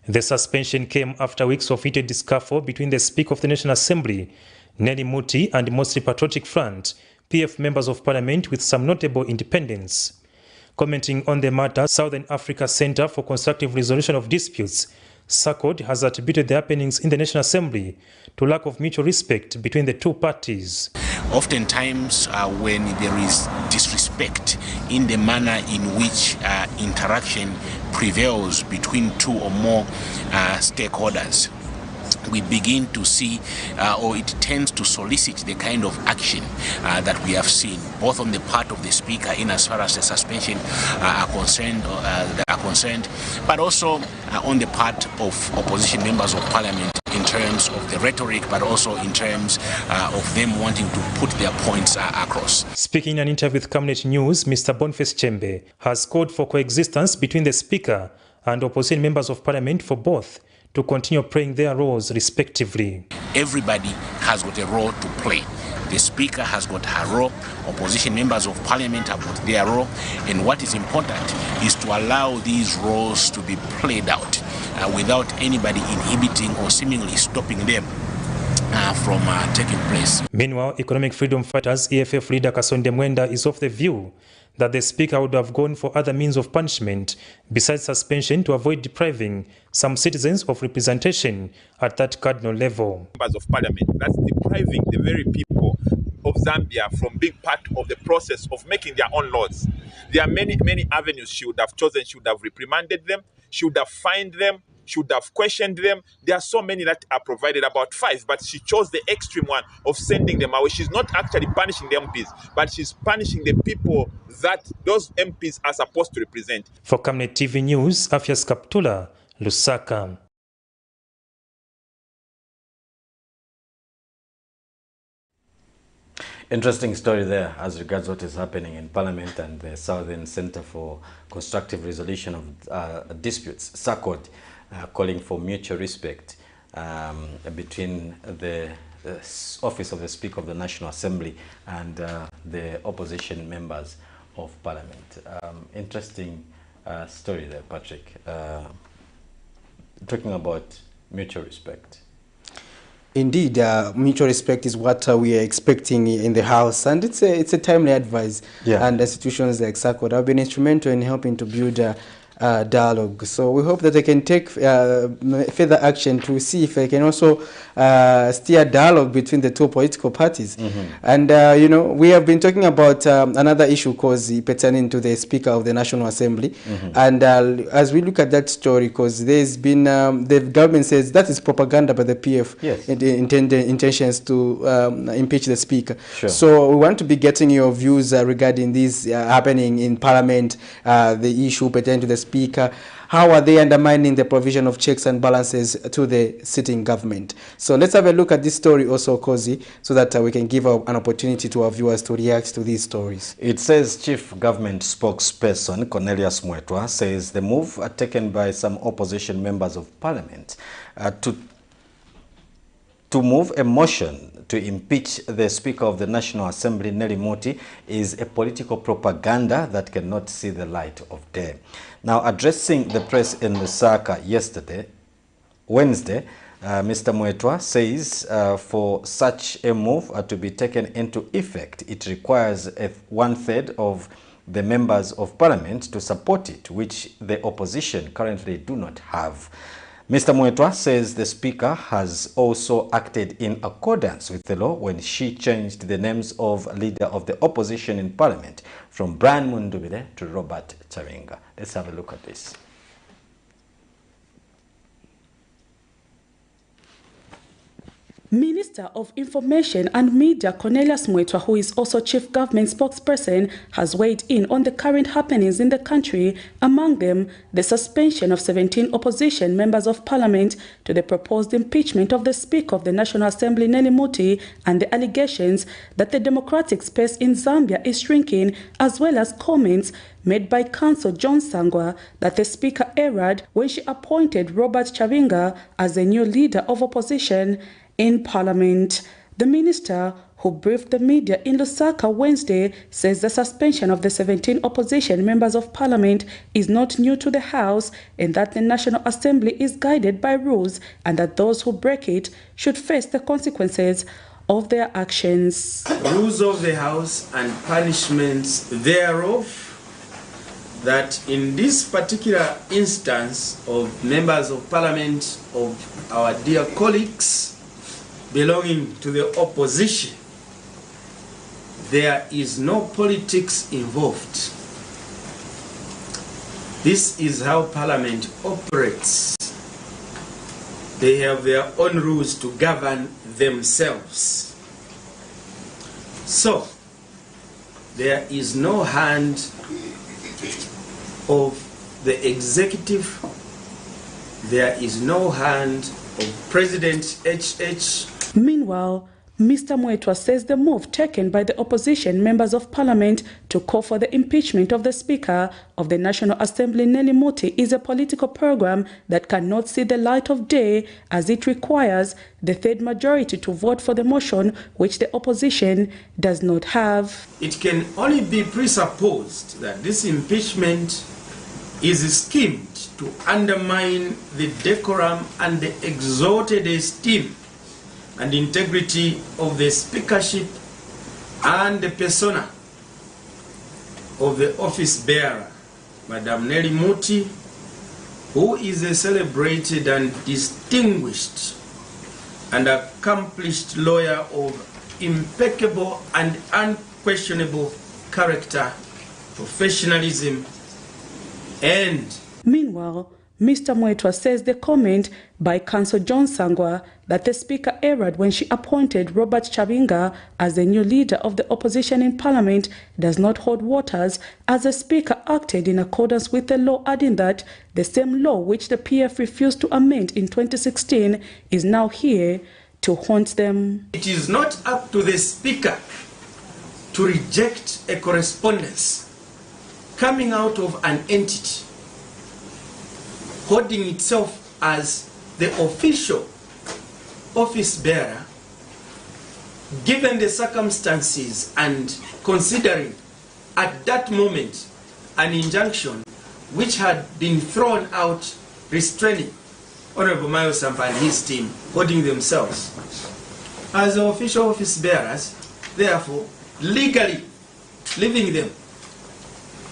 The suspension came after weeks of heated scuffle between the Speaker of the National Assembly, Nelly Muti, and Mostly Patriotic Front, PF members of Parliament with some notable independents. Commenting on the matter, Southern Africa Centre for Constructive Resolution of Disputes, SACOD, has attributed the happenings in the National Assembly to lack of mutual respect between the two parties. Oftentimes, when there is disrespect in the manner in which interaction prevails between two or more stakeholders, we begin to see, or it tends to solicit the kind of action that we have seen, both on the part of the Speaker in as far as the suspension are concerned, but also on the part of opposition members of Parliament in terms of the rhetoric, but also in terms of them wanting to put their points across. Speaking in an interview with Camnet News, Mr. Boniface Chembe has called for coexistence between the Speaker and opposition members of Parliament for both to continue playing their roles respectively. Everybody has got a role to play. The Speaker has got her role, opposition members of Parliament have got their role, and what is important is to allow these roles to be played out without anybody inhibiting or seemingly stopping them from taking place. Meanwhile, Economic Freedom Fighters EFF leader Kasonde Mwenda is of the view that the Speaker would have gone for other means of punishment besides suspension to avoid depriving some citizens of representation at that cardinal level. Members of Parliament, that's depriving the very people of Zambia from being part of the process of making their own laws. There are many avenues she would have chosen. She would have reprimanded them, she would have fined them, should have questioned them. There are so many that are provided, about 5, but she chose the extreme one of sending them away. She's not actually punishing the MPs, but she's punishing the people that those MPs are supposed to represent. For Camnet TV News, Afias Kaptula, Lusaka. Interesting story there as regards what is happening in Parliament and the Southern Centre for Constructive Resolution of Disputes, SACOD, calling for mutual respect between the office of the Speaker of the National Assembly and the opposition members of Parliament. Interesting story there, Patrick. Talking about mutual respect. Indeed, mutual respect is what we are expecting in the House, and it's a timely advice. Yeah. And institutions like SACOD have been instrumental in helping to build dialogue. So we hope that they can take further action to see if they can also steer dialogue between the two political parties. And you know, we have been talking about another issue pertaining to the Speaker of the National Assembly. And as we look at that story, because there's been the government says that is propaganda by the PF. Yes. Intentions to impeach the Speaker. Sure. So we want to be getting your views regarding this happening in Parliament, the issue pertaining to the Speaker. How are they undermining the provision of checks and balances to the sitting government? So let's have a look at this story also, Kozi, so that we can give an opportunity to our viewers to react to these stories. It says Chief Government Spokesperson Cornelius Mwetwa says the move taken by some opposition members of Parliament to move a motion to impeach the Speaker of the National Assembly, Nelly Muti, is a political propaganda that cannot see the light of day. Now, addressing the press in Lusaka Wednesday, Mr. Mwetwa says for such a move to be taken into effect, it requires 1/3 of the members of Parliament to support it, which the opposition currently do not have. Mr. Mwetwa says the Speaker has also acted in accordance with the law when she changed the names of leader of the opposition in Parliament from Brian Mundubile to Robert Charinga. Let's have a look at this. Minister of Information and Media Cornelius Mwetwa, who is also Chief Government Spokesperson, has weighed in on the current happenings in the country, among them the suspension of 17 opposition members of Parliament to the proposed impeachment of the Speaker of the National Assembly, Nelly Muti, and the allegations that the democratic space in Zambia is shrinking, as well as comments made by Counsel John Sangwa that the Speaker erred when she appointed Robert Charinga as the new leader of opposition in Parliament. The minister, who briefed the media in Lusaka Wednesday, says the suspension of the 17 opposition members of parliament is not new to the House and that the National Assembly is guided by rules and that those who break it should face the consequences of their actions. Rules of the House and punishments thereof, that in this particular instance of members of parliament, of our dear colleagues belonging to the opposition, there is no politics involved. This is how parliament operates. They have their own rules to govern themselves. So, there is no hand of the executive, there is no hand of President HH. Meanwhile, Mr. Mwetwa says the move taken by the opposition members of parliament to call for the impeachment of the Speaker of the National Assembly, Nelly Muti, is a political program that cannot see the light of day as it requires the third majority to vote for the motion, which the opposition does not have. It can only be presupposed that this impeachment is schemed to undermine the decorum and the exalted esteem and integrity of the speakership and the persona of the office bearer, Madam Nelly Muti, who is a celebrated and distinguished and accomplished lawyer of impeccable and unquestionable character, professionalism, and meanwhile, Mr. Mwetwa says the comment by Council John Sangwa that the Speaker erred when she appointed Robert Chabinga as the new leader of the opposition in Parliament does not hold waters, as the Speaker acted in accordance with the law, adding that the same law which the PF refused to amend in 2016 is now here to haunt them. It is not up to the Speaker to reject a correspondence coming out of an entity holding itself as the official office bearer, given the circumstances and considering at that moment an injunction which had been thrown out restraining Honorable Mayo Sampa and his team holding themselves as the official office bearers, therefore legally leaving them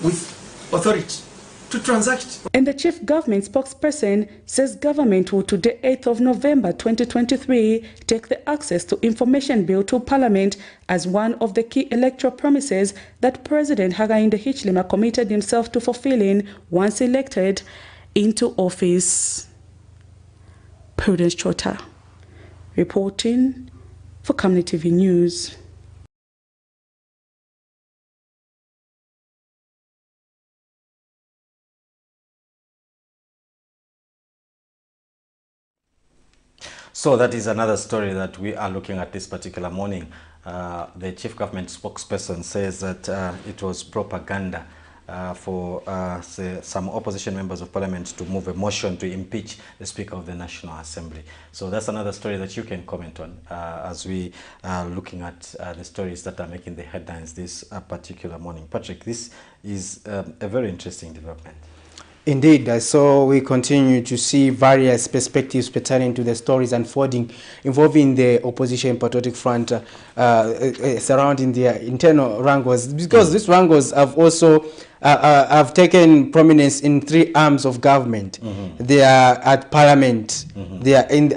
with authority to transact. And the chief government spokesperson says government will today, 8th of November 2023, take the access to information bill to Parliament as one of the key electoral promises that President Hakainde Hichilema committed himself to fulfilling once elected into office. Prudence Chota, reporting for Camnet TV News. So that is another story that we are looking at this particular morning. The chief government spokesperson says that it was propaganda for some opposition members of parliament to move a motion to impeach the Speaker of the National Assembly. So that's another story that you can comment on as we are looking at the stories that are making the headlines this particular morning. Patrick, this is a very interesting development. Indeed, so we continue to see various perspectives pertaining to the stories unfolding involving the opposition patriotic front surrounding their internal wrangles, because these wrangles have also have taken prominence in three arms of government. They are at Parliament, they are in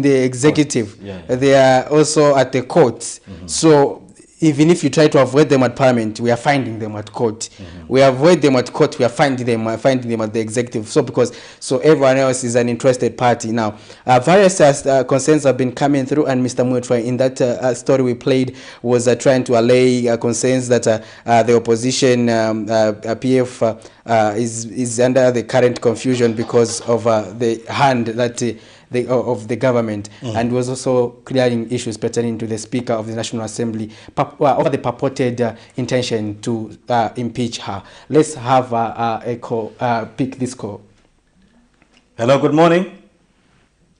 the executive, they are also at the courts. So even if you try to avoid them at Parliament, we are finding them at court. We avoid them at court, we are finding them at the executive. So everyone else is an interested party now. Various concerns have been coming through, and Mr. Mwetwa, in that story we played, was trying to allay concerns that the opposition PF is under the current confusion because of the hand that of the government, and was also clearing issues pertaining to the Speaker of the National Assembly over the purported intention to impeach her. Let's have a call, pick this call. Hello, good morning.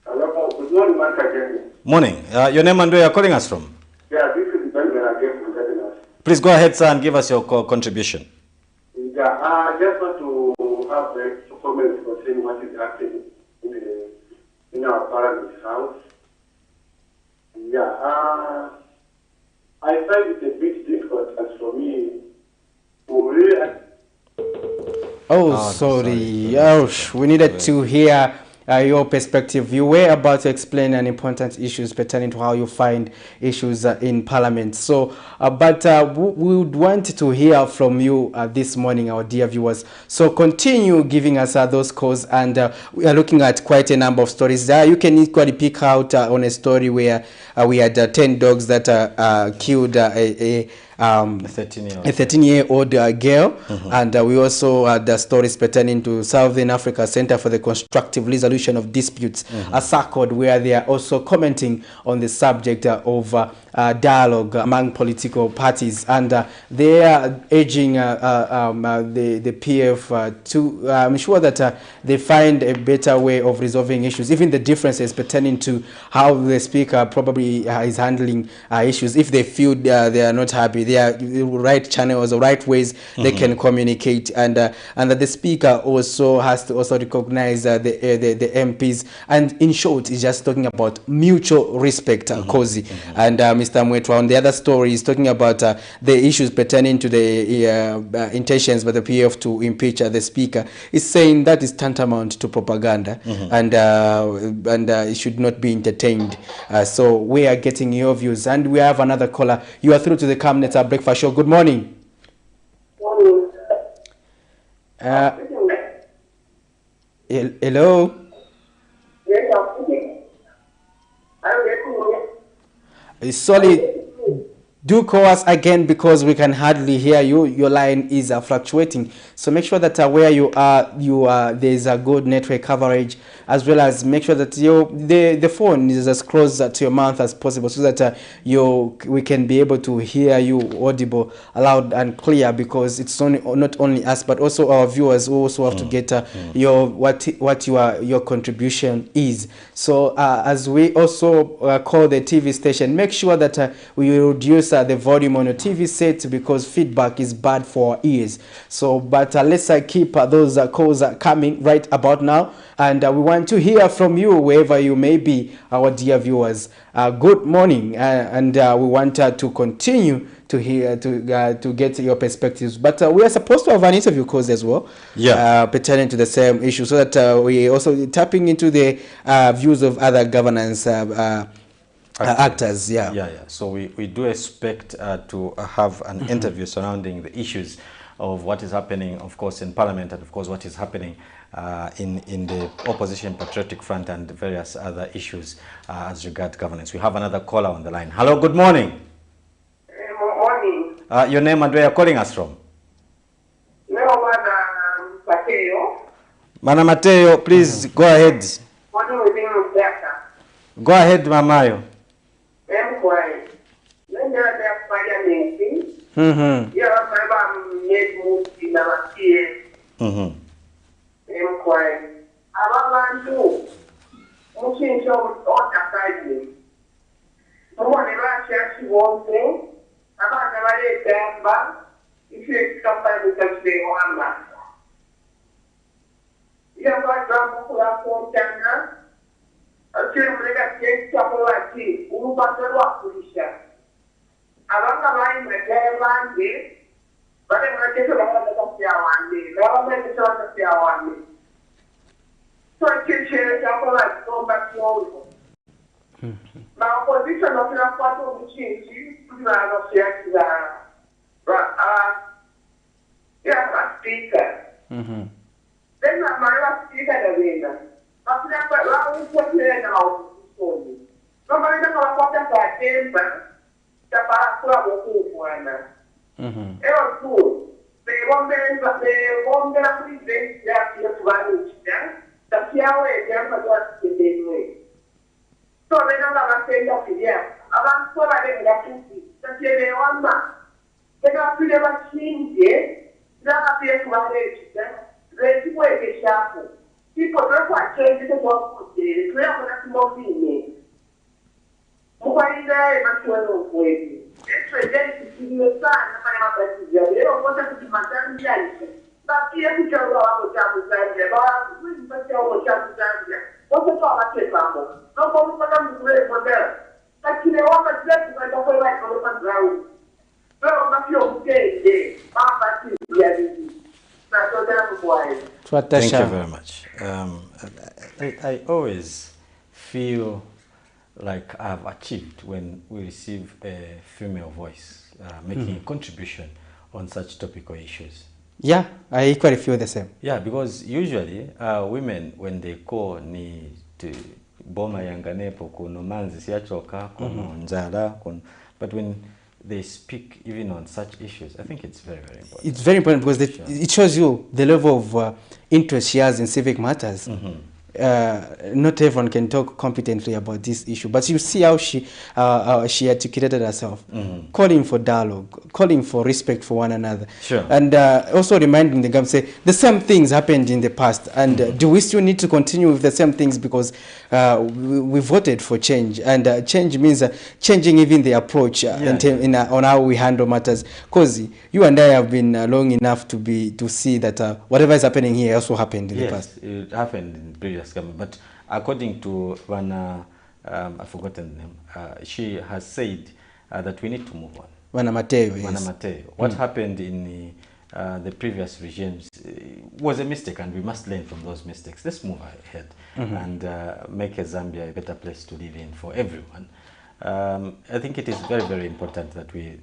Hello, good morning, once again. Morning. Your name and where you're calling us from? Yeah, this is Ben Please go ahead, sir, and give us your contribution. Yeah, I just want to have a comment concerning what is happening in our Parliament House. Yeah, I find it a bit difficult as for me to really... Sorry. We needed to hear your perspective. You were about to explain an important issues pertaining to how you find issues in Parliament. So, but we would want to hear from you this morning, our dear viewers. So continue giving us those calls, and we are looking at quite a number of stories. You can equally pick out on a story where we had 10 dogs that killed a 13-year-old girl, and we also had stories pertaining to Southern Africa Center for the Constructive Resolution of Disputes, a SACOD, where they are also commenting on the subject of dialogue among political parties, and they are urging the PF to ensure that they find a better way of resolving issues, even the differences pertaining to how the speaker probably is handling issues. If they feel they are not happy, there are right channels or right ways they can communicate, and that the speaker also has to also recognize the MPs, and in short, is just talking about mutual respect, Cozy. And Mr. Mwetwa on the other story is talking about the issues pertaining to the intentions by the PF to impeach the speaker. Is saying that is tantamount to propaganda, and it should not be entertained. So we are getting your views, and we have another caller. You are through to the Camnet Breakfast Show. Good morning. Hello. Sorry, do call us again because we can hardly hear you. Your line is fluctuating. So make sure that where you are, there is a good network coverage, as well as make sure that the phone is as close to your mouth as possible, so that we can be able to hear you audible, loud and clear, because it's not only us but also our viewers who also have to get what your contribution is. So as we also call the TV station, make sure that we reduce the volume on your TV set, because feedback is bad for our ears. So but let's keep those calls coming right about now, and we want to hear from you wherever you may be, our dear viewers. Good morning, and we want to continue to hear to get your perspectives, but we are supposed to have an interview course as well, pertaining to the same issue, so that we also tapping into the views of other governance actors. So we do expect to have an interview surrounding the issues of what is happening, of course, in Parliament, and of course what is happening in the Opposition Patriotic Front and various other issues as regards governance. We have another caller on the line. Hello, good morning. Good morning. Your name and where you're calling us from? Mana Mateo, please go ahead. Go ahead, Mamayo. Thank you very much. I always feel like I've achieved when we receive a female voice making a contribution on such topical issues. Yeah, I equally feel the same. Yeah, because usually women, when they call ni to boma yanganepo kuno manzi siachoka kuno njala kuno, but when they speak even on such issues, I think it's very, very important. It's very important because it shows you the level of interest she has in civic matters. Not everyone can talk competently about this issue, but you see how she articulated herself, calling for dialogue, calling for respect for one another, and also reminding the government, say the same things happened in the past, and do we still need to continue with the same things because we voted for change, and change means changing even the approach on how we handle matters. Because you and I have been long enough to see that whatever is happening here also happened in the past. It happened in previous government, but according to Vana, I've forgotten the name, she has said that we need to move on. Vana Mateo, Vana Mateo. What happened in the previous regimes was a mistake, and we must learn from those mistakes. Let's move ahead and make Zambia a better place to live in for everyone. I think it is very, very important that we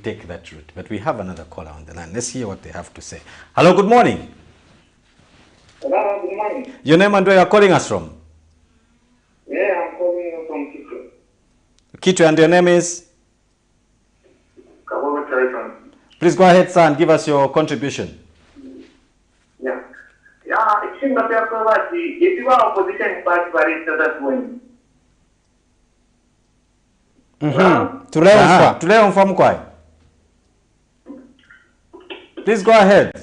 take that route. But we have another caller on the line. Let's hear what they have to say. Hello, good morning. Hello, good morning. Your name and where you are calling us from? Yeah, I'm calling you from Kitwe. Kitwe, and your name is? Please go ahead, sir, and give us your contribution. Yeah. Yeah, it seems that if you are opposition party, that's when. Tuleomfa mkwai. Please go ahead.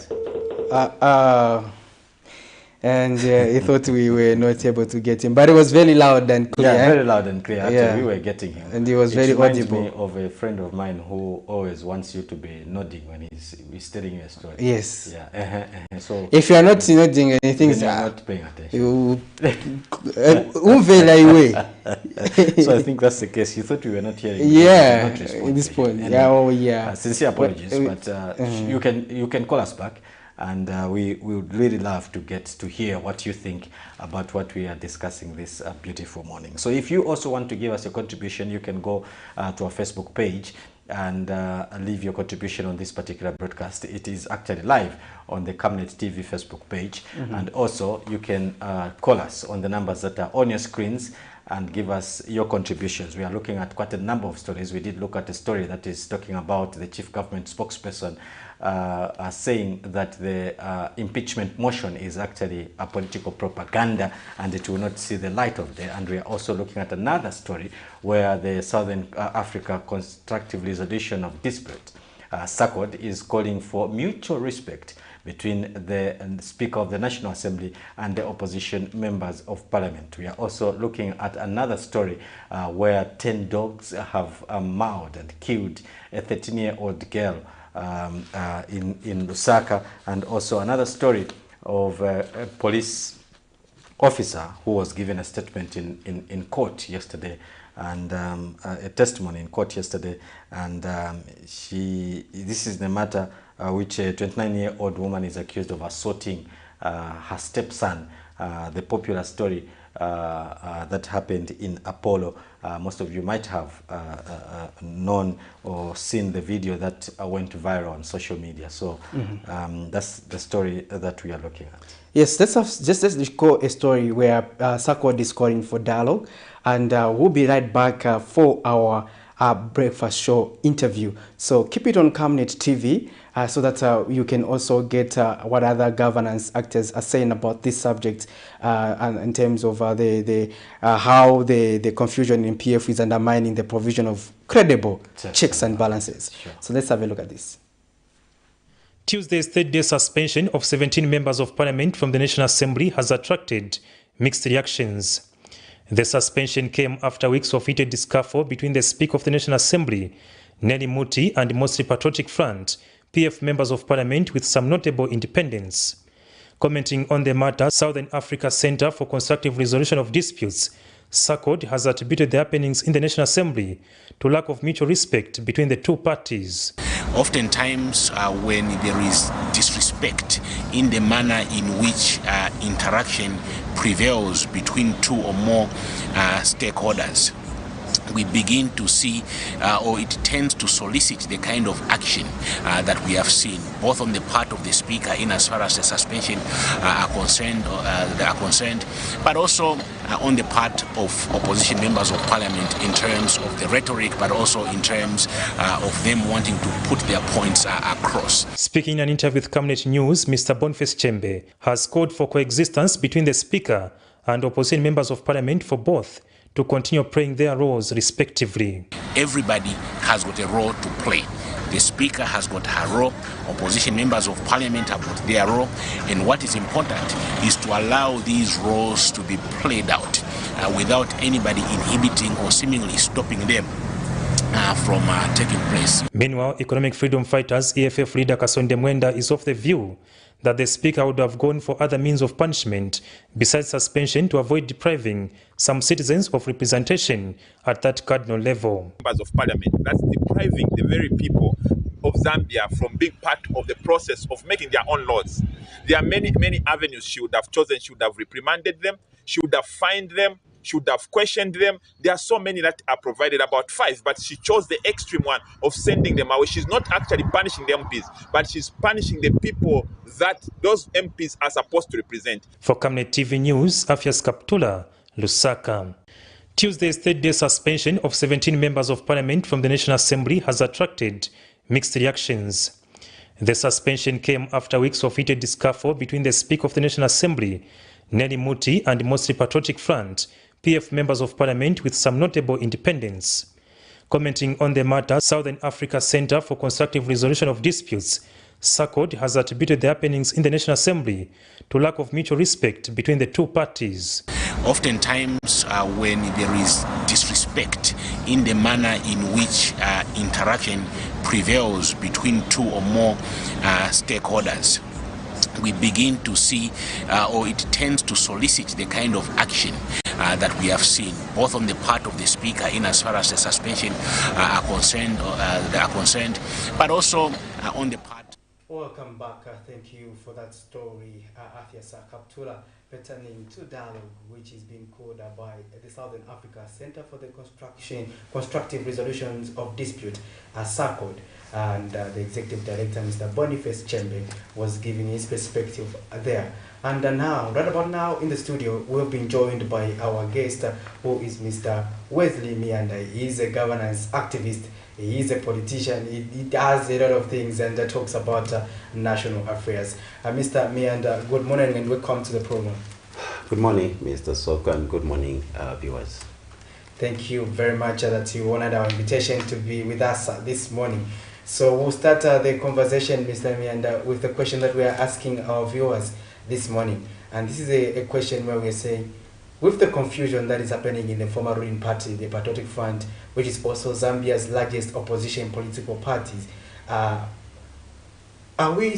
And he thought we were not able to get him, but it was very loud and clear. Yeah, very loud and clear. Actually, we were getting him. And he was very audible. Me of a friend of mine who always wants you to be nodding when he's telling you a story. Yes. Yeah. So if you are not nodding anything, you are not paying attention. So I think that's the case. You thought we were not hearing. Yeah. In this point. Yeah. Sincere apologies, but you can call us back. And we would really love to get to hear what you think about what we are discussing this beautiful morning. So if you also want to give us a contribution, you can go to our Facebook page and leave your contribution on this particular broadcast. It is actually live on the Camnet TV Facebook page. And also you can call us on the numbers that are on your screens and give us your contributions. We are looking at quite a number of stories. We did look at a story that is talking about the chief government spokesperson saying that the impeachment motion is actually a political propaganda and it will not see the light of day. And we are also looking at another story where the Southern Africa Constructive Resolution of Dispute, SACOD, is calling for mutual respect between the Speaker of the National Assembly and the opposition members of Parliament. We are also looking at another story where 10 dogs have mauled and killed a 13-year-old girl in Lusaka, and also another story of a police officer who was given a statement in court yesterday, and a testimony in court yesterday, and this is the matter which a 29-year-old woman is accused of assaulting her stepson. The popular story that happened in Apollo. Most of you might have known or seen the video that went viral on social media. So that's the story that we are looking at. Yes, let's call a story where SACOD is calling for dialogue, and we'll be right back for our breakfast show interview. So keep it on Camnet TV so that you can also get what other governance actors are saying about this subject and in terms of how the confusion in PF is undermining the provision of credible checks and balances. So let's have a look at this. Tuesday's third-day suspension of 17 members of parliament from the National Assembly has attracted mixed reactions. The suspension came after weeks of heated scuffle between the Speaker of the National Assembly, Nelly Muti and Mostly Patriotic Front, PF members of parliament with some notable independents. Commenting on the matter, Southern Africa Center for Constructive Resolution of Disputes, SACOD, has attributed the happenings in the National Assembly to lack of mutual respect between the two parties. Oftentimes, when there is disrespect in the manner in which interaction prevails between two or more stakeholders, we begin to see, or it tends to solicit the kind of action that we have seen, both on the part of the Speaker in as far as the suspension are concerned, but also on the part of opposition members of Parliament in terms of the rhetoric, but also in terms of them wanting to put their points across. Speaking in an interview with Camnet News, Mr. Boniface Chembe has called for coexistence between the Speaker and opposition members of Parliament for both to continue playing their roles respectively. Everybody has got a role to play. The Speaker has got her role, opposition members of Parliament have got their role, and what is important is to allow these roles to be played out without anybody inhibiting or seemingly stopping them from taking place. Meanwhile, Economic Freedom Fighters EFF leader Kasonde Mwenda is of the view that the Speaker would have gone for other means of punishment besides suspension to avoid depriving some citizens of representation at that cardinal level. Members of Parliament, that's depriving the very people of Zambia from being part of the process of making their own laws. There are many avenues she would have chosen. She would have reprimanded them, she would have fined them, she would have questioned them. There are so many that are provided, about 5, but she chose the extreme one of sending them away. She's not actually punishing the MPs, but she's punishing the people that those MPs are supposed to represent. For Camnet TV News, Afias Kaptula, Lusaka. Tuesday's third-day suspension of 17 members of Parliament from the National Assembly has attracted mixed reactions. The suspension came after weeks of heated discussion between the Speaker of the National Assembly, Nelly Muti, and Mostly Patriotic Front, PF members of Parliament with some notable independents. Commenting on the matter, Southern Africa Center for Constructive Resolution of Disputes, SACOD, has attributed the happenings in the National Assembly to lack of mutual respect between the two parties. Oftentimes, when there is disrespect in the manner in which interaction prevails between two or more stakeholders, we begin to see, or it tends to solicit the kind of action that we have seen, both on the part of the Speaker in as far as the suspension are concerned, but also on the part. Welcome back. Thank you for that story, Afias Kaptula, pertaining to dialogue which is being called by the Southern Africa Center for the Constructive Resolutions of Dispute, SACOD, and the Executive Director, Mr. Boniface Chembe, was giving his perspective there. And now, right about now, in the studio, we've been joined by our guest, who is Mr. Wesley Mianda. He is a governance activist. He is a politician. He does a lot of things and talks about national affairs. Mr. Mianda, good morning and welcome to the program. Good morning, Mr. Soko, and good morning, viewers. Thank you very much that you honored our invitation to be with us this morning. So we'll start the conversation, Mr. Mianda, with the question that we are asking our viewers this morning. And this is a question where we are saying, with the confusion that is happening in the former ruling party, the Patriotic Front, which is also Zambia's largest opposition political parties, are we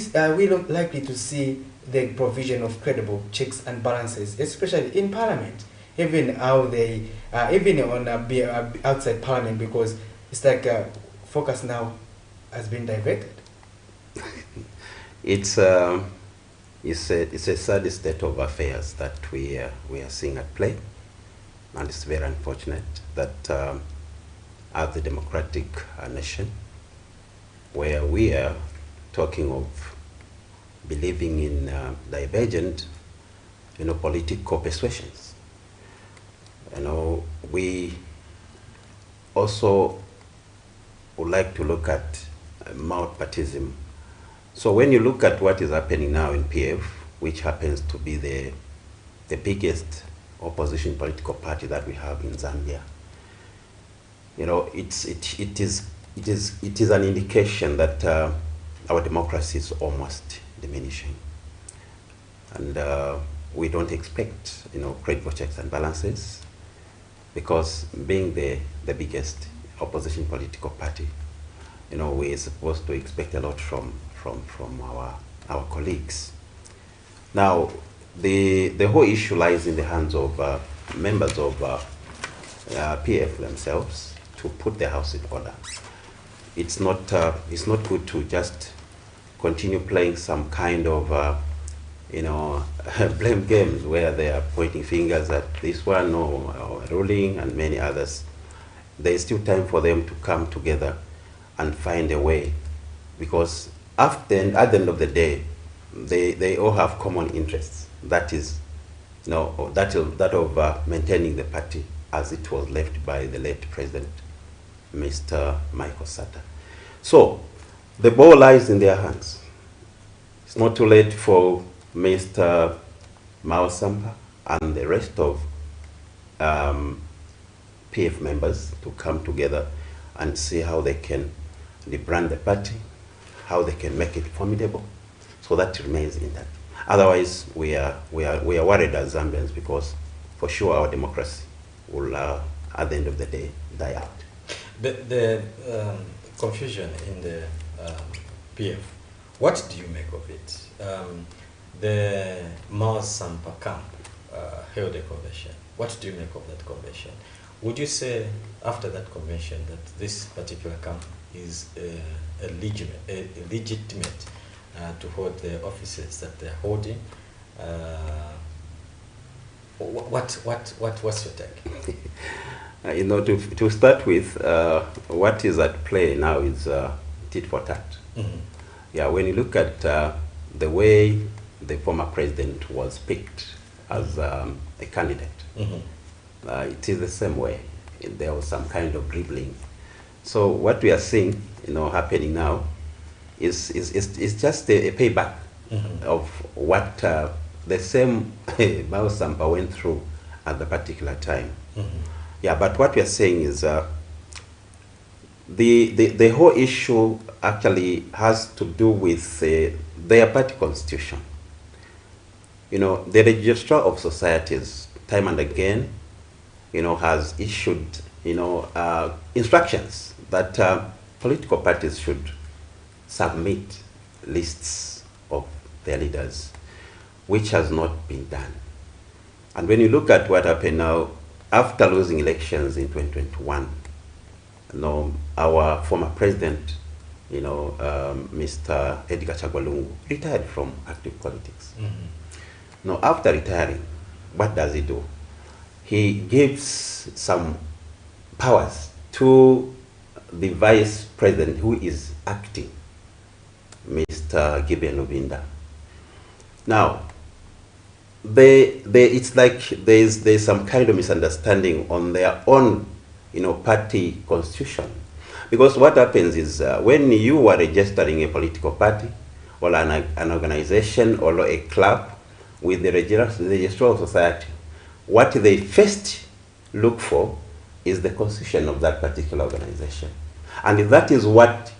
likely to see the provision of credible checks and balances, especially in Parliament, even how they, even on outside Parliament, because it's like focus now has been diverted? It's a sad state of affairs that we are seeing at play, and it's very unfortunate that as a democratic nation, where we are talking of believing in divergent, political persuasions, we also would like to look at multipartism. So when you look at what is happening now in PF, which happens to be the biggest opposition political party that we have in Zambia, it is an indication that our democracy is almost diminishing, and we don't expect credible checks and balances, because being the biggest opposition political party, we're supposed to expect a lot from our colleagues. Now, the whole issue lies in the hands of members of PF themselves to put their house in order. It's not good to just continue playing some kind of blame games where they are pointing fingers at this one or ruling and many others. There is still time for them to come together and find a way, because at the end of the day, they all have common interests. That is, that of maintaining the party as it was left by the late President, Mr. Michael Sata. So the ball lies in their hands. It's not too late for Mr. Mao Sampa and the rest of PF members to come together and see how they can rebrand the party, how they can make it formidable, so that it remains intact. Otherwise, we are worried as Zambians, because for sure our democracy will, at the end of the day, die out. The confusion in the PF, what do you make of it? The Mao Sampa camp held a convention. What do you make of that convention? Would you say after that convention that this particular camp is legitimate to hold the offices that they're holding? What's your take? To start with, what is at play now is tit for tat. Mm-hmm. Yeah, when you look at the way the former president was picked as a candidate, mm-hmm. It is the same way. There was some kind of dribbling. So what we are seeing, happening now, is just a payback mm-hmm. of what the same Mao Sampa went through at the particular time. Mm-hmm. Yeah, but what we are saying is the whole issue actually has to do with their party constitution. The Registrar of Societies, time and again, has issued, instructions that political parties should submit lists of their leaders, which has not been done. And when you look at what happened now, after losing elections in 2021, our former president, Mr. Edgar Chagwalungu, retired from active politics. Mm-hmm. Now, after retiring, what does he do? He gives some powers to the vice president who is acting, Mr. Gibeon Lubinda. Now, it's like there's some kind of misunderstanding on their own, party constitution. Because what happens is when you are registering a political party or an organization or a club with the Registrar of Society, what they first look for is the constitution of that particular organization. And that is what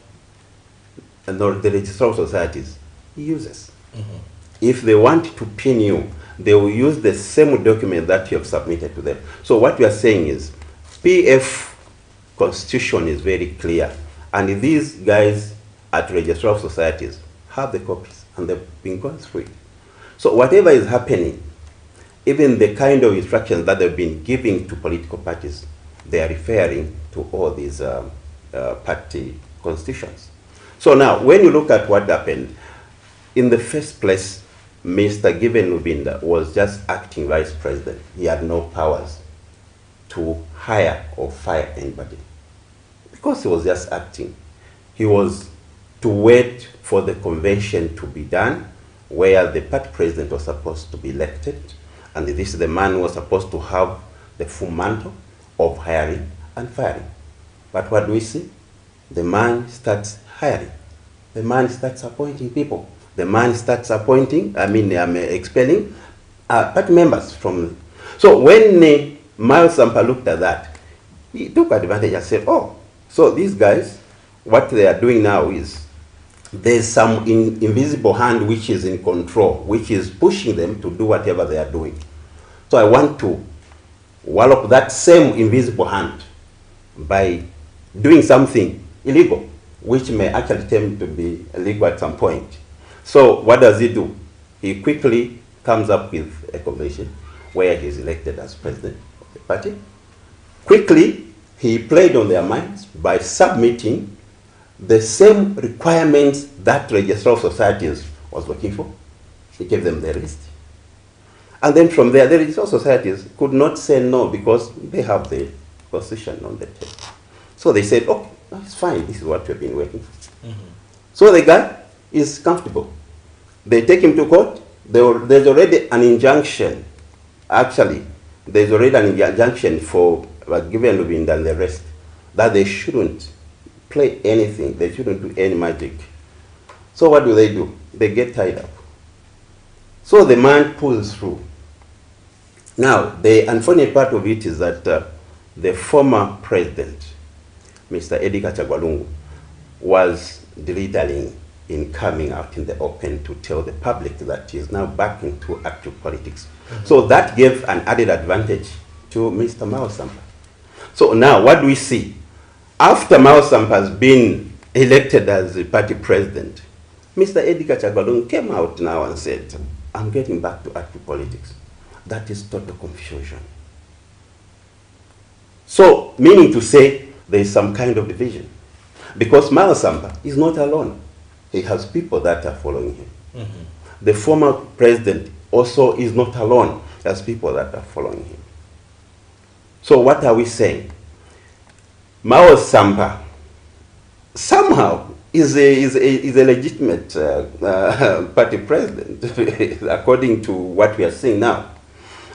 the Registrar of Societies uses. Mm-hmm. If they want to pin you, they will use the same document that you have submitted to them. So what we are saying is, PF constitution is very clear, and these guys at Registrar of Societies have the copies, and they've been going through it. So whatever is happening, even the kind of instructions that they've been giving to political parties, they are referring to all these party constitutions. So now, when you look at what happened, in the first place, Mr. Gibeon Lubinda was just acting vice president. He had no powers to hire or fire anybody, because he was just acting. He was to wait for the convention to be done, where the party president was supposed to be elected, and this is the man who was supposed to have the full mantle of hiring and firing. But what do we see? The man starts hiring. The man starts appointing people. The man starts expelling party members from. So when Miles Sampa looked at that, he took advantage and said, oh, so these guys, what they are doing now is there's some invisible hand which is in control, which is pushing them to do whatever they are doing. So I want to wallop that same invisible hand by doing something illegal. which may actually tend to be illegal at some point. So what does he do? He quickly comes up with a convention where he is elected as president of the party. Quickly, he played on their minds by submitting the same requirements that Registrar of Societies was looking for. He gave them the list. And then from there, the Registrar of Societies could not say no because they have the constitution on the table. So they said, oh, it's fine, this is what we've been working for. So the guy is comfortable. They take him to court. There's already an injunction. Actually, there's already an injunction for Given Lubinda and the rest that they shouldn't play anything. They shouldn't do any magic. So what do? They get tied up. So the man pulls through. Now, the unfortunate part of it is that the former president, Mr. Edgar Chagwalungu, was delittling in coming out in the open to tell the public that he is now back into active politics. So that gave an added advantage to Mr. Mao Sampa. So now what do we see? After Mao Sampa has been elected as the party president, Mr. Edgar Chagwalungu came out now and said, I'm getting back to active politics. That is total confusion. So, meaning to say there is some kind of division. Because Mao Sampa is not alone. He has people that are following him. The former president also is not alone. He has people that are following him. So what are we saying? Mao Sampa somehow is a legitimate party president, according to what we are seeing now.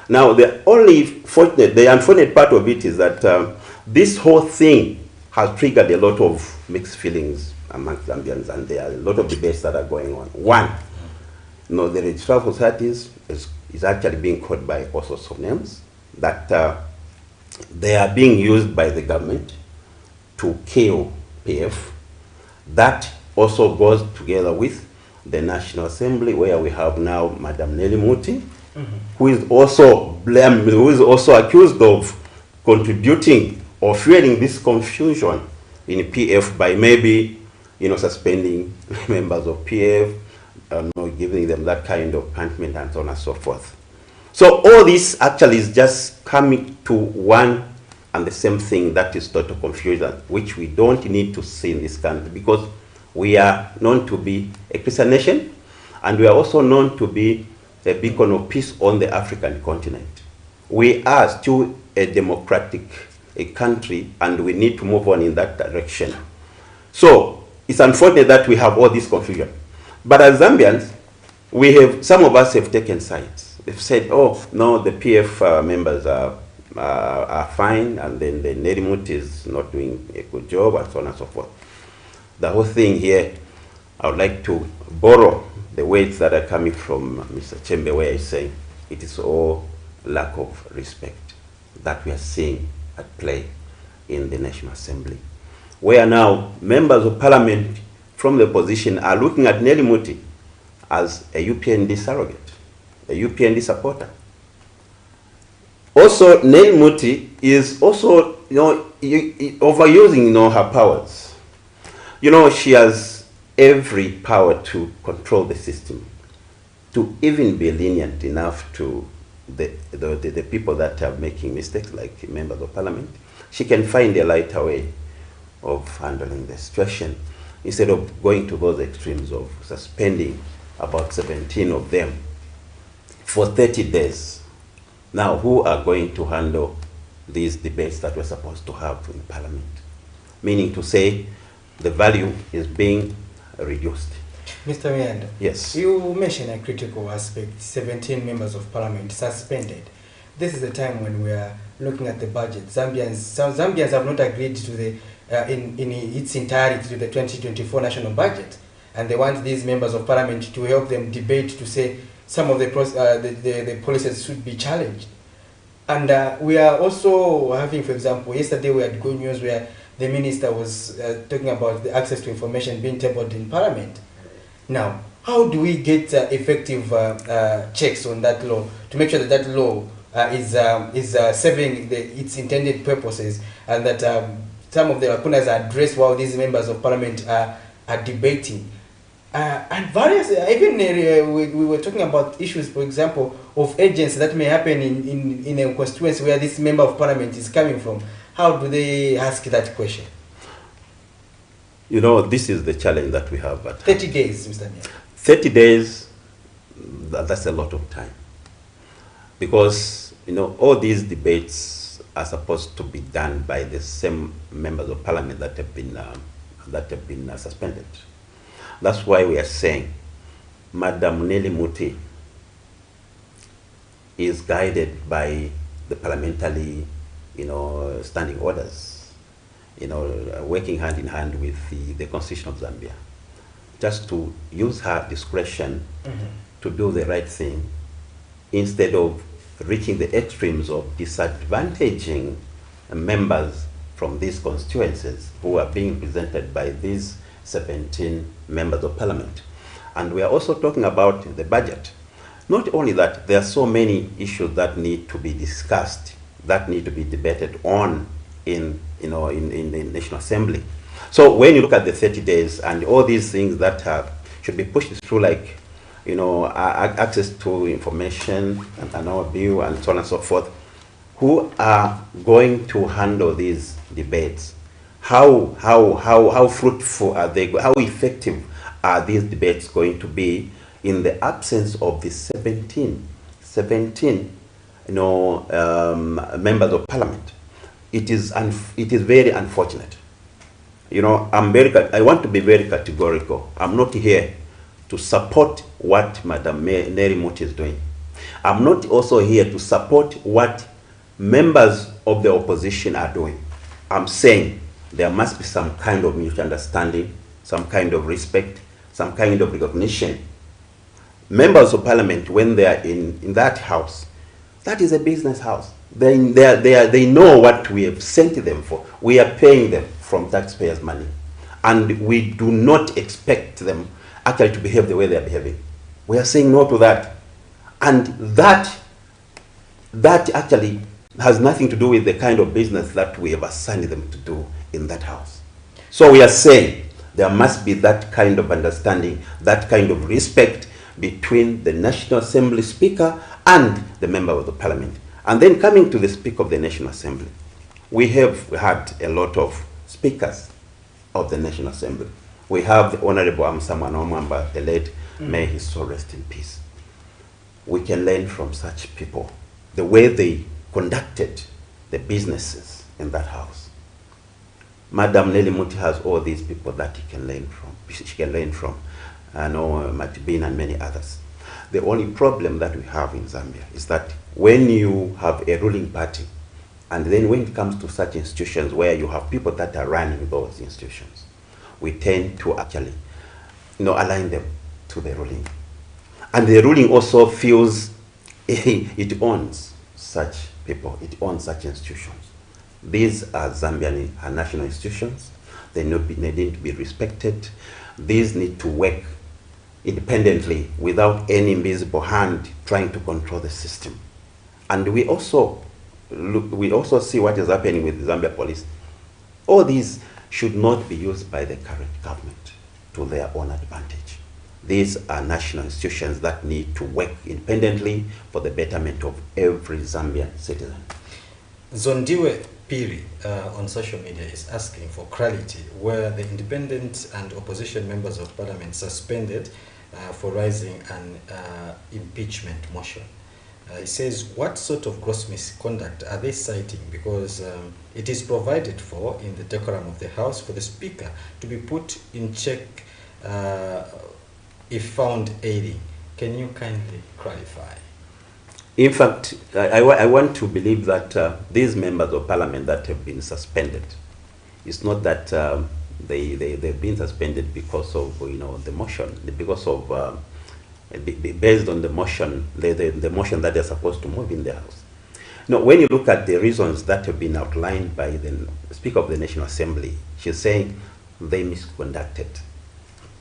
Now, the unfortunate part of it is that this whole thing has triggered a lot of mixed feelings amongst Zambians, and there are a lot of debates that are going on. One, the Registrar of Societies is actually being called by all sorts of names, that they are being used by the government to kill PF. That also goes together with the National Assembly, where we have now Madam Nelly Muti, who is also blamed, who is also accused of contributing or fueling this confusion in PF by maybe, suspending members of PF, giving them that kind of punishment and so on and so forth. So all this actually is just coming to one and the same thing, that is total confusion, which we don't need to see in this country, because we are known to be a Christian nation, and we are also known to be a beacon of peace on the African continent. We are still a democratic country, and we need to move on in that direction. So it's unfortunate that we have all this confusion. But as Zambians, some of us have taken sides. They've said, oh, no, the PF members are fine, and then the Nerimut is not doing a good job, and so on and so forth. The whole thing here, I would like to borrow the words that are coming from Mr. Chembe, where he's saying it is all lack of respect that we are seeing at play in the National Assembly, where now members of parliament from the opposition are looking at Nelly Muti as a UPND surrogate, a UPND supporter. Also, Nelly Muti is also, overusing, her powers. She has every power to control the system, to even be lenient enough to the people that are making mistakes, like members of parliament. She can find a lighter way of handling the situation, instead of going to those extremes of suspending about 17 of them for 30 days. Now, who are going to handle these debates that we're supposed to have in parliament? Meaning to say, the value is being reduced. Mr. Mianda, yes, you mentioned a critical aspect, 17 members of parliament suspended. This is the time when we are looking at the budget. Some Zambians have not agreed to the in its entirety to the 2024 national budget, and they want these members of parliament to help them debate to say some of the policies should be challenged. And we are also having, for example, yesterday we had good news where the minister was talking about the access to information being tabled in parliament. Now, how do we get effective checks on that law to make sure that that law is serving its intended purposes, and that some of the lacunas are addressed while these members of parliament are debating. And various, even we were talking about issues, for example, of agents that may happen in a constituency where this member of parliament is coming from. How do they ask that question? You know, this is the challenge that we have. At 30 days, Mr. Nia. 30 days, that's a lot of time. Because, you know, all these debates are supposed to be done by the same members of parliament that have been suspended. That's why we are saying Madam Nelly Muti is guided by the parliamentary, you know, standing orders, you know, working hand in hand with the Constitution of Zambia, just to use her discretion to do the right thing instead of reaching the extremes of disadvantaging members from these constituencies who are being presented by these 17 members of parliament. And we are also talking about the budget. Not only that, there are so many issues that need to be discussed, that need to be debated on in the National Assembly. So when you look at the 30 days and all these things that should be pushed through, like, you know, access to information and our view and so on and so forth, who are going to handle these debates? How fruitful are they? How effective are these debates going to be in the absence of the 17 members of parliament? It is very unfortunate. You know, I want to be very categorical. I'm not here to support what Madam Nelly Muti is doing. I'm not also here to support what members of the opposition are doing. I'm saying there must be some kind of mutual understanding, some kind of respect, some kind of recognition. Members of parliament, when they are in that house, that is a business house. They know what we have sent them for. We are paying them from taxpayers' money. And we do not expect them actually to behave the way they are behaving. We are saying no to that. And that actually has nothing to do with the kind of business that we have assigned them to do in that house. So we are saying there must be that kind of understanding, that kind of respect between the National Assembly Speaker and the member of the Parliament. And then coming to the Speaker of the National Assembly, we have had a lot of speakers of the National Assembly. We have the Honorable Amsaman Omamba, the late, may his soul rest in peace. We can learn from such people, the way they conducted the businesses in that house. Madam Nelly Muti has all these people that she can learn from. I know Matibin and many others. The only problem that we have in Zambia is that when you have a ruling party, and then when it comes to such institutions where you have people that are running those institutions, we tend to actually, you know, align them to the ruling. And the ruling also feels it owns such people, it owns such institutions. These are Zambian national institutions. They need to be respected. These need to work independently without any invisible hand trying to control the system. And we also see what is happening with the Zambia police. All these should not be used by the current government to their own advantage. These are national institutions that need to work independently for the betterment of every Zambian citizen. Zondiwe Piri on social media is asking for clarity where the independent and opposition members of parliament suspended for raising an impeachment motion. He says, what sort of gross misconduct are they citing? Because it is provided for in the decorum of the House for the Speaker to be put in check if found aiding. Can you kindly clarify? In fact, I want to believe that these members of parliament that have been suspended, it's not that they've been suspended because of, you know, the motion, because of based on the motion, the motion that they're supposed to move in the House. No, when you look at the reasons that have been outlined by the Speaker of the National Assembly, she's saying they misconducted,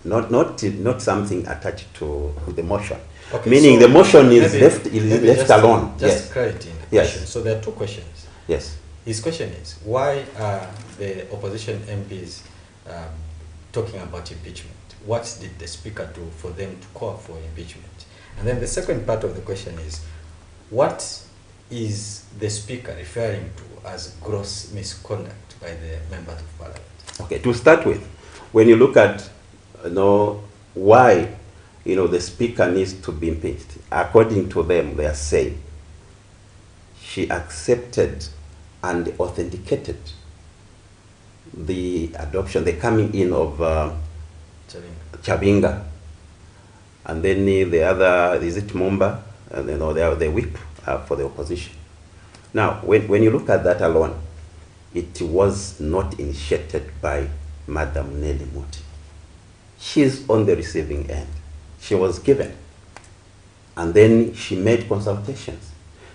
not something attached to the motion. Okay, meaning so the motion is left alone. Just yes. clarity in the question. Yes. So there are two questions. Yes. His question is, why are the opposition MPs talking about impeachment? What did the Speaker do for them to call for impeachment? And then the second part of the question is, what is the Speaker referring to as gross misconduct by the members of Parliament? Okay, to start with, when you look at why the Speaker needs to be impeached, according to them, they are saying she accepted and authenticated the adoption, the coming in of Chabinga, and then the other, is it Mumba, and they are the whip for the opposition. Now, when you look at that alone, it was not initiated by Madam Nelly Muti. She's on the receiving end. She was given, and then she made consultations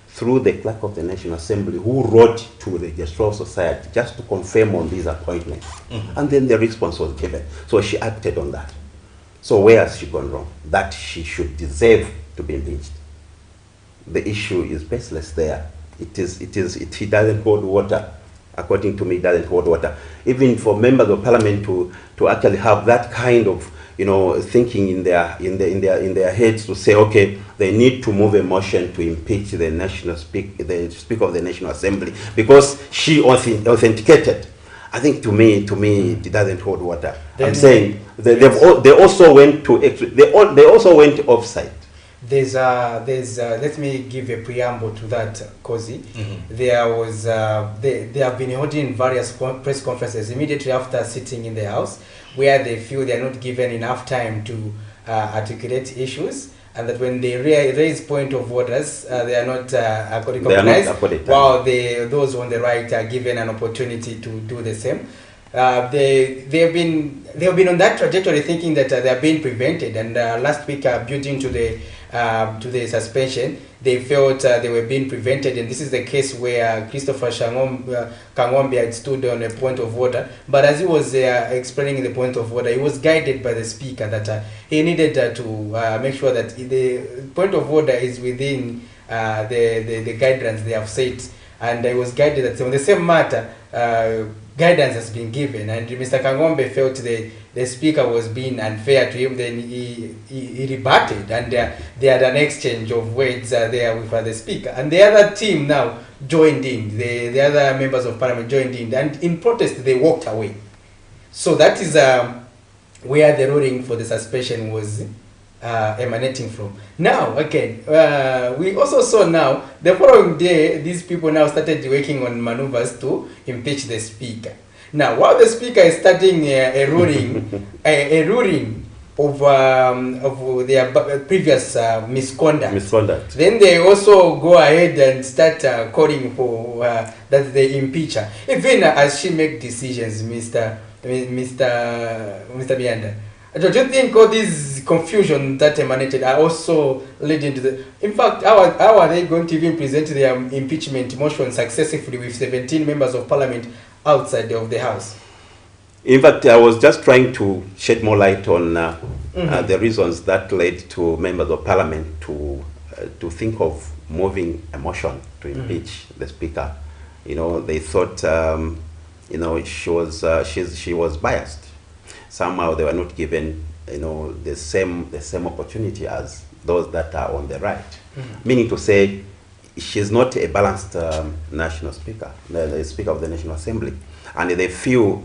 through the clerk of the National Assembly, who wrote to the Registrar of Society just to confirm on these appointments. And then the response was given. So she acted on that. So where has she gone wrong? That she should deserve to be impeached. The issue is baseless there. It doesn't hold water. According to me, it doesn't hold water. Even for members of Parliament to actually have that kind of thinking in their heads to say, okay, they need to move a motion to impeach the Speaker of the National Assembly because she authenticated. I think to me it doesn't hold water. I'm saying they also went offside. Let me give a preamble to that, Kozi. They have been holding various press conferences immediately after sitting in the House, where they feel they are not given enough time to articulate issues, and that when they raise point of orders, they are not recognized, while those on the right are given an opportunity to do the same. They have been on that trajectory, thinking that they are being prevented, and last week, building to the suspension, they felt they were being prevented, and this is the case where Christopher Kangombe had stood on a point of order. But as he was explaining the point of order, he was guided by the Speaker that he needed to make sure that the point of order is within the guidelines they have set, and he was guided that on the same matter, guidance has been given, and Mr. Kangombe felt the Speaker was being unfair to him. Then he rebutted, and they had an exchange of words there with the Speaker. And the other team now joined in, the other members of Parliament joined in, and in protest they walked away. So that is where the ruling for the suspension was emanating from. Now, again, we also saw now, the following day, these people now started working on maneuvers to impeach the Speaker. Now, while the Speaker is starting a ruling of their previous misconduct, then they also go ahead and start calling for that they impeach her. Even as she make decisions, Mr. Bianda, don't you think all these confusion that emanated are also leading to the... In fact, how are they going to even present their impeachment motion successfully with 17 members of Parliament outside of the House? In fact, I was just trying to shed more light on the reasons that led to members of Parliament to think of moving a motion to impeach the Speaker. They thought, she was biased. Somehow they were not given, the same opportunity as those that are on the right. Meaning to say, she's not a balanced national speaker, the Speaker of the National Assembly, and they feel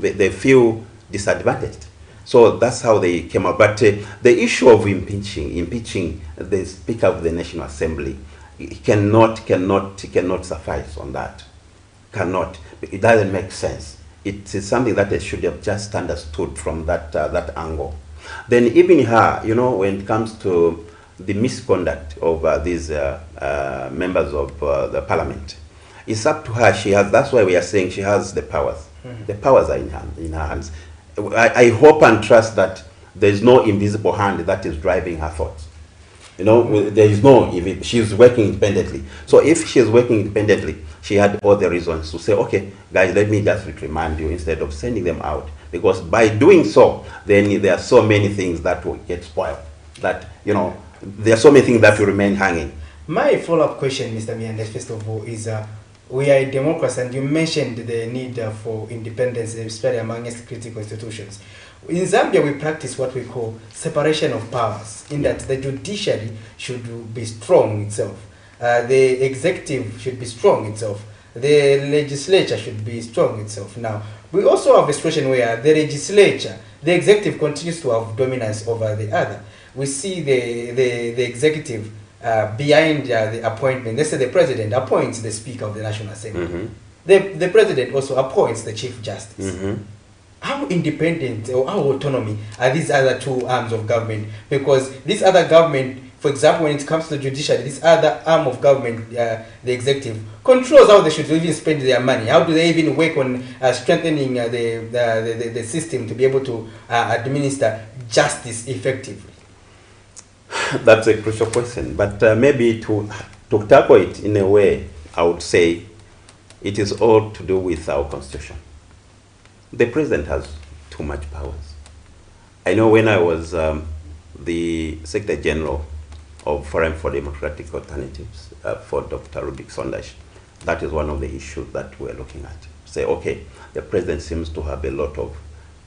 disadvantaged. So that's how they came up. But the issue of impeaching the Speaker of the National Assembly cannot suffice on that. Cannot. It doesn't make sense. It is something that they should have just understood from that angle. Then even her, when it comes to the misconduct of these members of the Parliament, it's up to her. She has. That's why we are saying she has the powers. The powers are in her hands. I hope and trust that there is no invisible hand that is driving her thoughts. There is no. She's working independently. So if she's working independently, she had all the reasons to say, okay, guys, let me just reprimand you instead of sending them out. Because by doing so, then there are so many things that will get spoiled. That, there are so many things that will remain hanging. My follow-up question, Mr. Miande, first of all, is we are a democracy, and you mentioned the need for independence, especially among its critical institutions. In Zambia, we practice what we call separation of powers, in that the judiciary should be strong itself, the executive should be strong itself, the legislature should be strong itself. Now, we also have a situation where the legislature, the executive continues to have dominance over the other. We see the executive behind the appointment. Let's say the president appoints the Speaker of the National Assembly. The president also appoints the Chief Justice. How independent or how autonomy are these other two arms of government? Because this other government, for example, when it comes to the judiciary, this other arm of government, the executive, controls how they should even spend their money. How do they even work on strengthening the system to be able to administer justice effectively? That's a crucial question. But maybe to tackle it in a way, I would say it is all to do with our constitution. The president has too much powers. I know when I was the Secretary General of Forum for Democratic Alternatives for Dr. Rubik Sondash, that is one of the issues that we're looking at. Say, okay, the president seems to have a lot of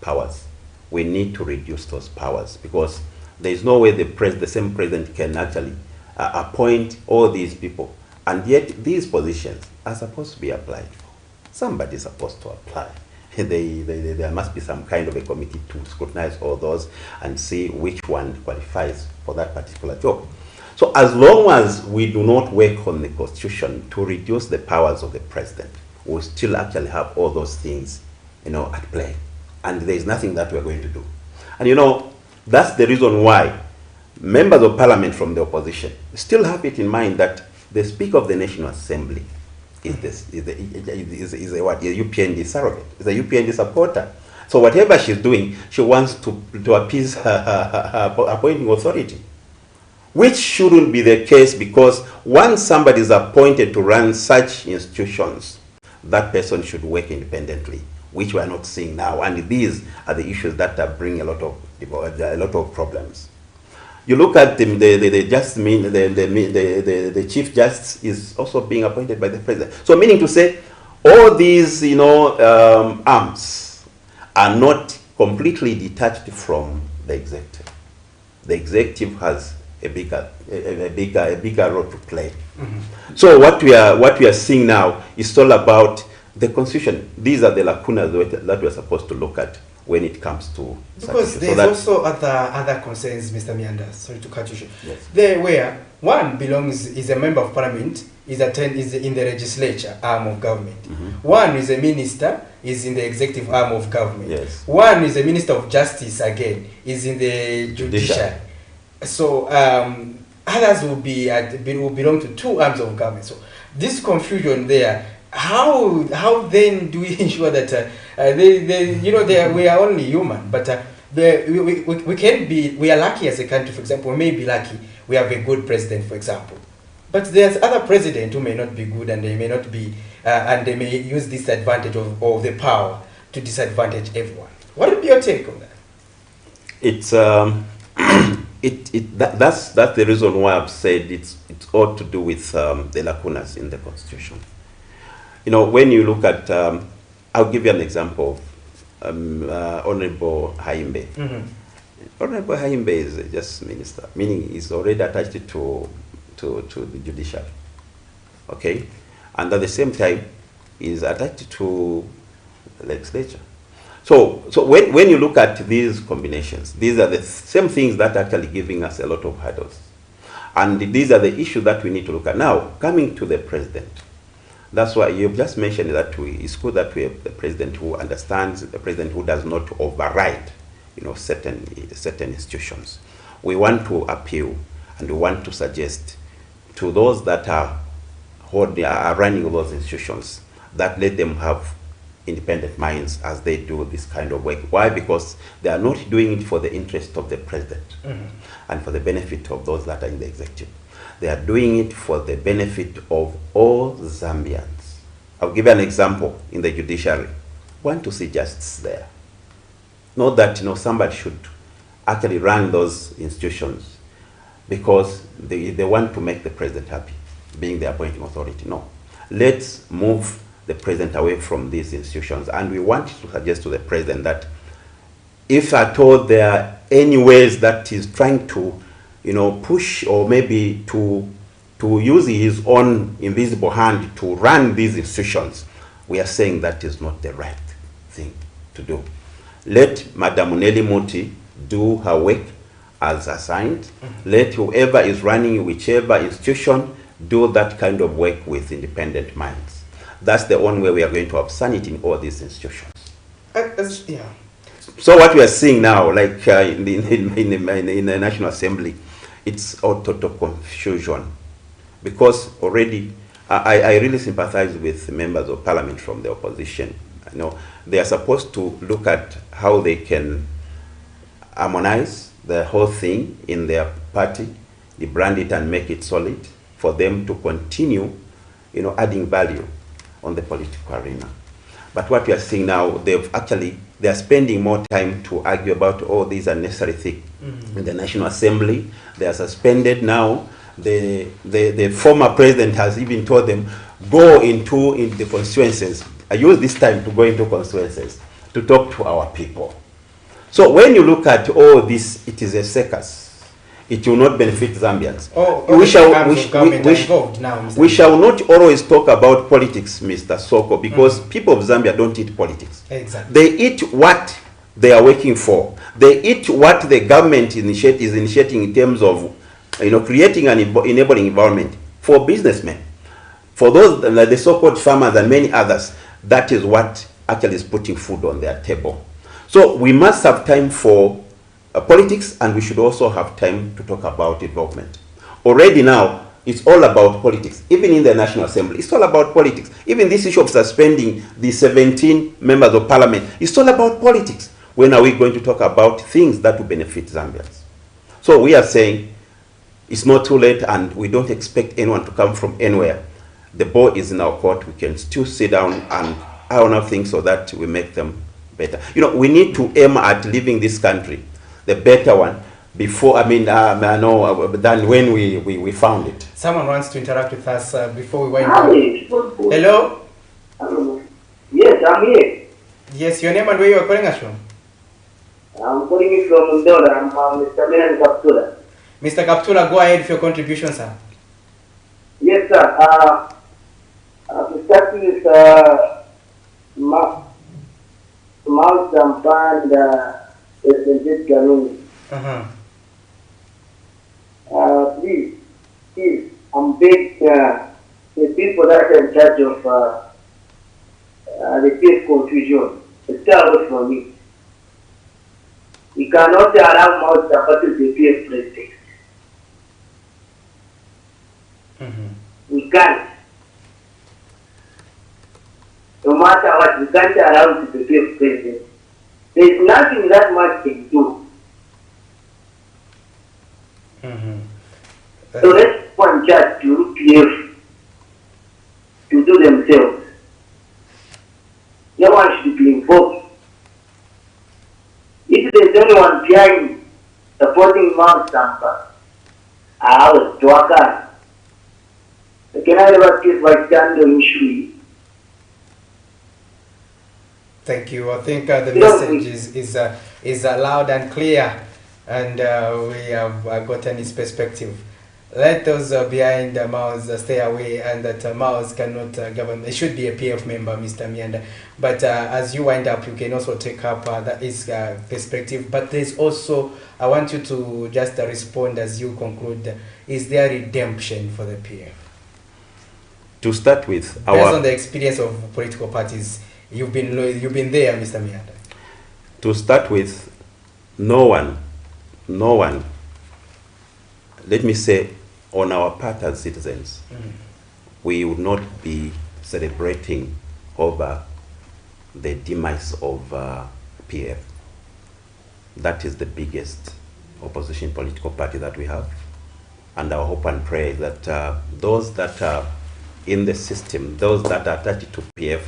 powers. We need to reduce those powers, because there is no way the same president can actually appoint all these people, and yet these positions are supposed to be applied for. Somebody is supposed to apply. There must be some kind of a committee to scrutinize all those and see which one qualifies for that particular job. So as long as we do not work on the constitution to reduce the powers of the president, we'll still actually have all those things, at play. And there is nothing that we're going to do. And that's the reason why members of parliament from the opposition still have it in mind that the Speaker of the National Assembly is a UPND surrogate, is a UPND supporter. So whatever she's doing, she wants to appease her appointing authority, which shouldn't be the case, because once somebody is appointed to run such institutions, that person should work independently, which we are not seeing now. And these are the issues that bring a lot of problems. You look at the Chief Justice is also being appointed by the president. So meaning to say, all these arms are not completely detached from the executive. The executive has a bigger role to play. So what we are seeing now is all about the constitution. These are the lacunas that we are supposed to look at when it comes to, because there's also other concerns, Mr. Mianda. Sorry to cut you short. Yes. There, where one is a member of parliament, is in the legislature arm of government. One is a minister, is in the executive arm of government. Yes. One is a minister of justice, again, is in the judiciary. So others will belong to two arms of government. So this confusion there. How then do we ensure that we are only human, but we are lucky as a country. For example, we may be lucky we have a good president, for example, but there's other presidents who may not be good, and they may not be, and they may use this advantage of the power to disadvantage everyone. What would be your take on that? It's that's the reason why I've said it's all to do with the lacunas in the constitution. When you look at, I'll give you an example of Honorable Haimbe. Honorable Haimbe is just minister, meaning he's already attached to the judiciary. Okay? And at the same time, he's attached to the legislature. So when you look at these combinations, these are the same things that are actually giving us a lot of hurdles. And these are the issues that we need to look at. Now, coming to the president. That's why you've just mentioned that it's good that we have the president who understands, the president who does not override, certain institutions. We want to appeal and we want to suggest to those that are running those institutions that let them have independent minds as they do this kind of work. Why? Because they are not doing it for the interest of the president and for the benefit of those that are in the executive. They are doing it for the benefit of all Zambians. I'll give you an example in the judiciary. Want to see justice there. Not that somebody should actually run those institutions because they want to make the president happy, being the appointing authority. No. let's move the president away from these institutions. And we want to suggest to the president that if at all there are any ways that he's trying to, push or maybe to use his own invisible hand to run these institutions, we are saying that is not the right thing to do. Let Madam Nelly Muti do her work as assigned. Let whoever is running whichever institution do that kind of work with independent minds. That's the only way we are going to have sanity in all these institutions. Yeah. So what we are seeing now, like in the National Assembly, it's all total confusion. Because already, I really sympathize with members of parliament from the opposition. They are supposed to look at how they can harmonize the whole thing in their party, rebrand it and make it solid for them to continue, adding value on the political arena. But what we are seeing now, they are spending more time to argue about all these unnecessary things in the National Assembly. They are suspended now. The former president has even told them, go into the constituencies. I use this time to go into constituencies to talk to our people. So when you look at all this, it is a circus. It will not benefit Zambians. We shall not always talk about politics, Mr. Soko, because people of Zambia don't eat politics. Exactly. They eat what they are working for. They eat what the government is initiating in terms of creating an enabling environment for businessmen. For those, like the so-called farmers and many others, that is what actually is putting food on their table. So we must have time for politics, and we should also have time to talk about development. Already now, it's all about politics. Even in the National Assembly, it's all about politics. Even this issue of suspending the 17 members of parliament, it's all about politics. When are we going to talk about things that will benefit Zambians? So we are saying it's not too late, and we don't expect anyone to come from anywhere. The ball is in our court. We can still sit down and iron out things so that we make them better. We need to aim at leaving this country the better one before, than when we found it. Someone wants to interact with us before we wind up. Hello? Yes, I'm here. Yes, your name and where you are calling us from? I'm calling you from Ndola. I'm Mr. Menan Kaptula. Mr. Kaptula, go ahead with your contribution, sir. Yes, sir. To start with, Mount Zampan President Ganuni. Please, I'm begging the people that are in charge of the PF confusion to stay away from me. We cannot allow Mount Zampan to be PF president. We can't. No matter what, we can't allow him to be PF president. There's nothing that much can do. So let's one charge to PF to do themselves. No one should be involved. If there's anyone behind supporting Mount Zampan, I was Dwaka. Can I ever give my stand on issue? Thank you. I think the message is loud and clear, and we have gotten his perspective. Let those behind the Maos stay away, and that Maos cannot govern. There should be a PF member, Mr. Mianda. But as you wind up, you can also take up his perspective. But there's also, I want you to just respond as you conclude. Is there redemption for the PF? To start with, based on the experience of political parties, you've been there, Mr. Mianda. To start with, no one, let me say, on our part as citizens, we would not be celebrating over the demise of PF. That is the biggest opposition political party that we have. And our hope and prayer is that those that are in the system, those that are attached to PF,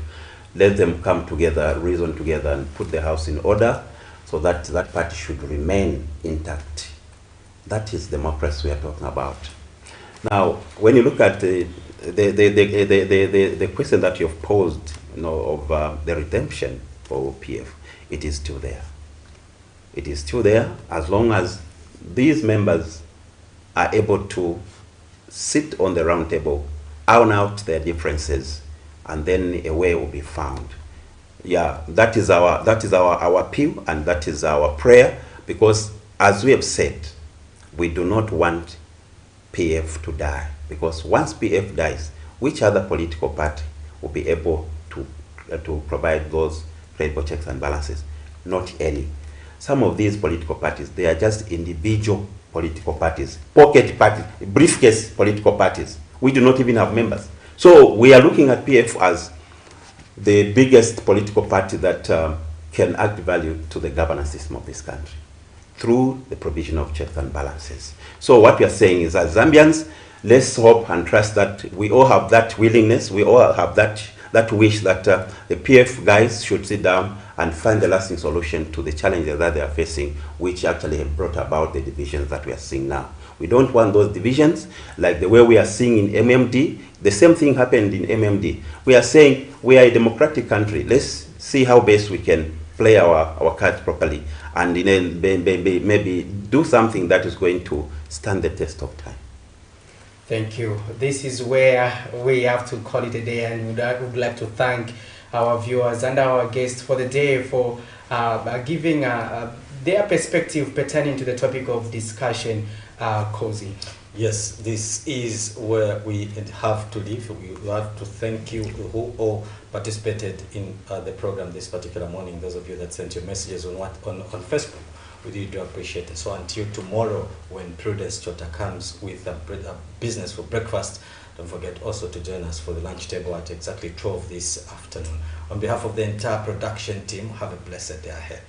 let them come together, reason together, and put the house in order so that that party should remain intact. That is democracy we are talking about. Now, when you look at the question that you've posed, of the redemption for PF, it is still there. It is still there as long as these members are able to sit on the round table, iron out their differences, and then a way will be found. Yeah, that is our appeal, and that is our prayer, because as we have said, we do not want PF to die, because once PF dies, which other political party will be able to provide those credible checks and balances? Not any. Some of these political parties, they are just individual political parties, pocket parties, briefcase political parties. We do not even have members. So we are looking at PF as the biggest political party that can add value to the governance system of this country through the provision of checks and balances. So what we are saying is, as Zambians, let's hope and trust that we all have that willingness, we all have that wish that the PF guys should sit down and find a lasting solution to the challenges that they are facing, which actually have brought about the divisions that we are seeing now. We don't want those divisions like the way we are seeing in MMD. The same thing happened in MMD. We are saying we are a democratic country. Let's see how best we can play our cards properly, and maybe do something that is going to stand the test of time. Thank you. This is where we have to call it a day, and would like to thank our viewers and our guests for the day for giving their perspective pertaining to the topic of discussion. Cozy. Yes, this is where we have to leave. We have to thank you who all participated in the program this particular morning. Those of you that sent your messages on Facebook, we do appreciate it. So until tomorrow, when Prudence Chota comes with a business for breakfast, don't forget also to join us for the lunch table at exactly 12 this afternoon. On behalf of the entire production team, have a blessed day ahead.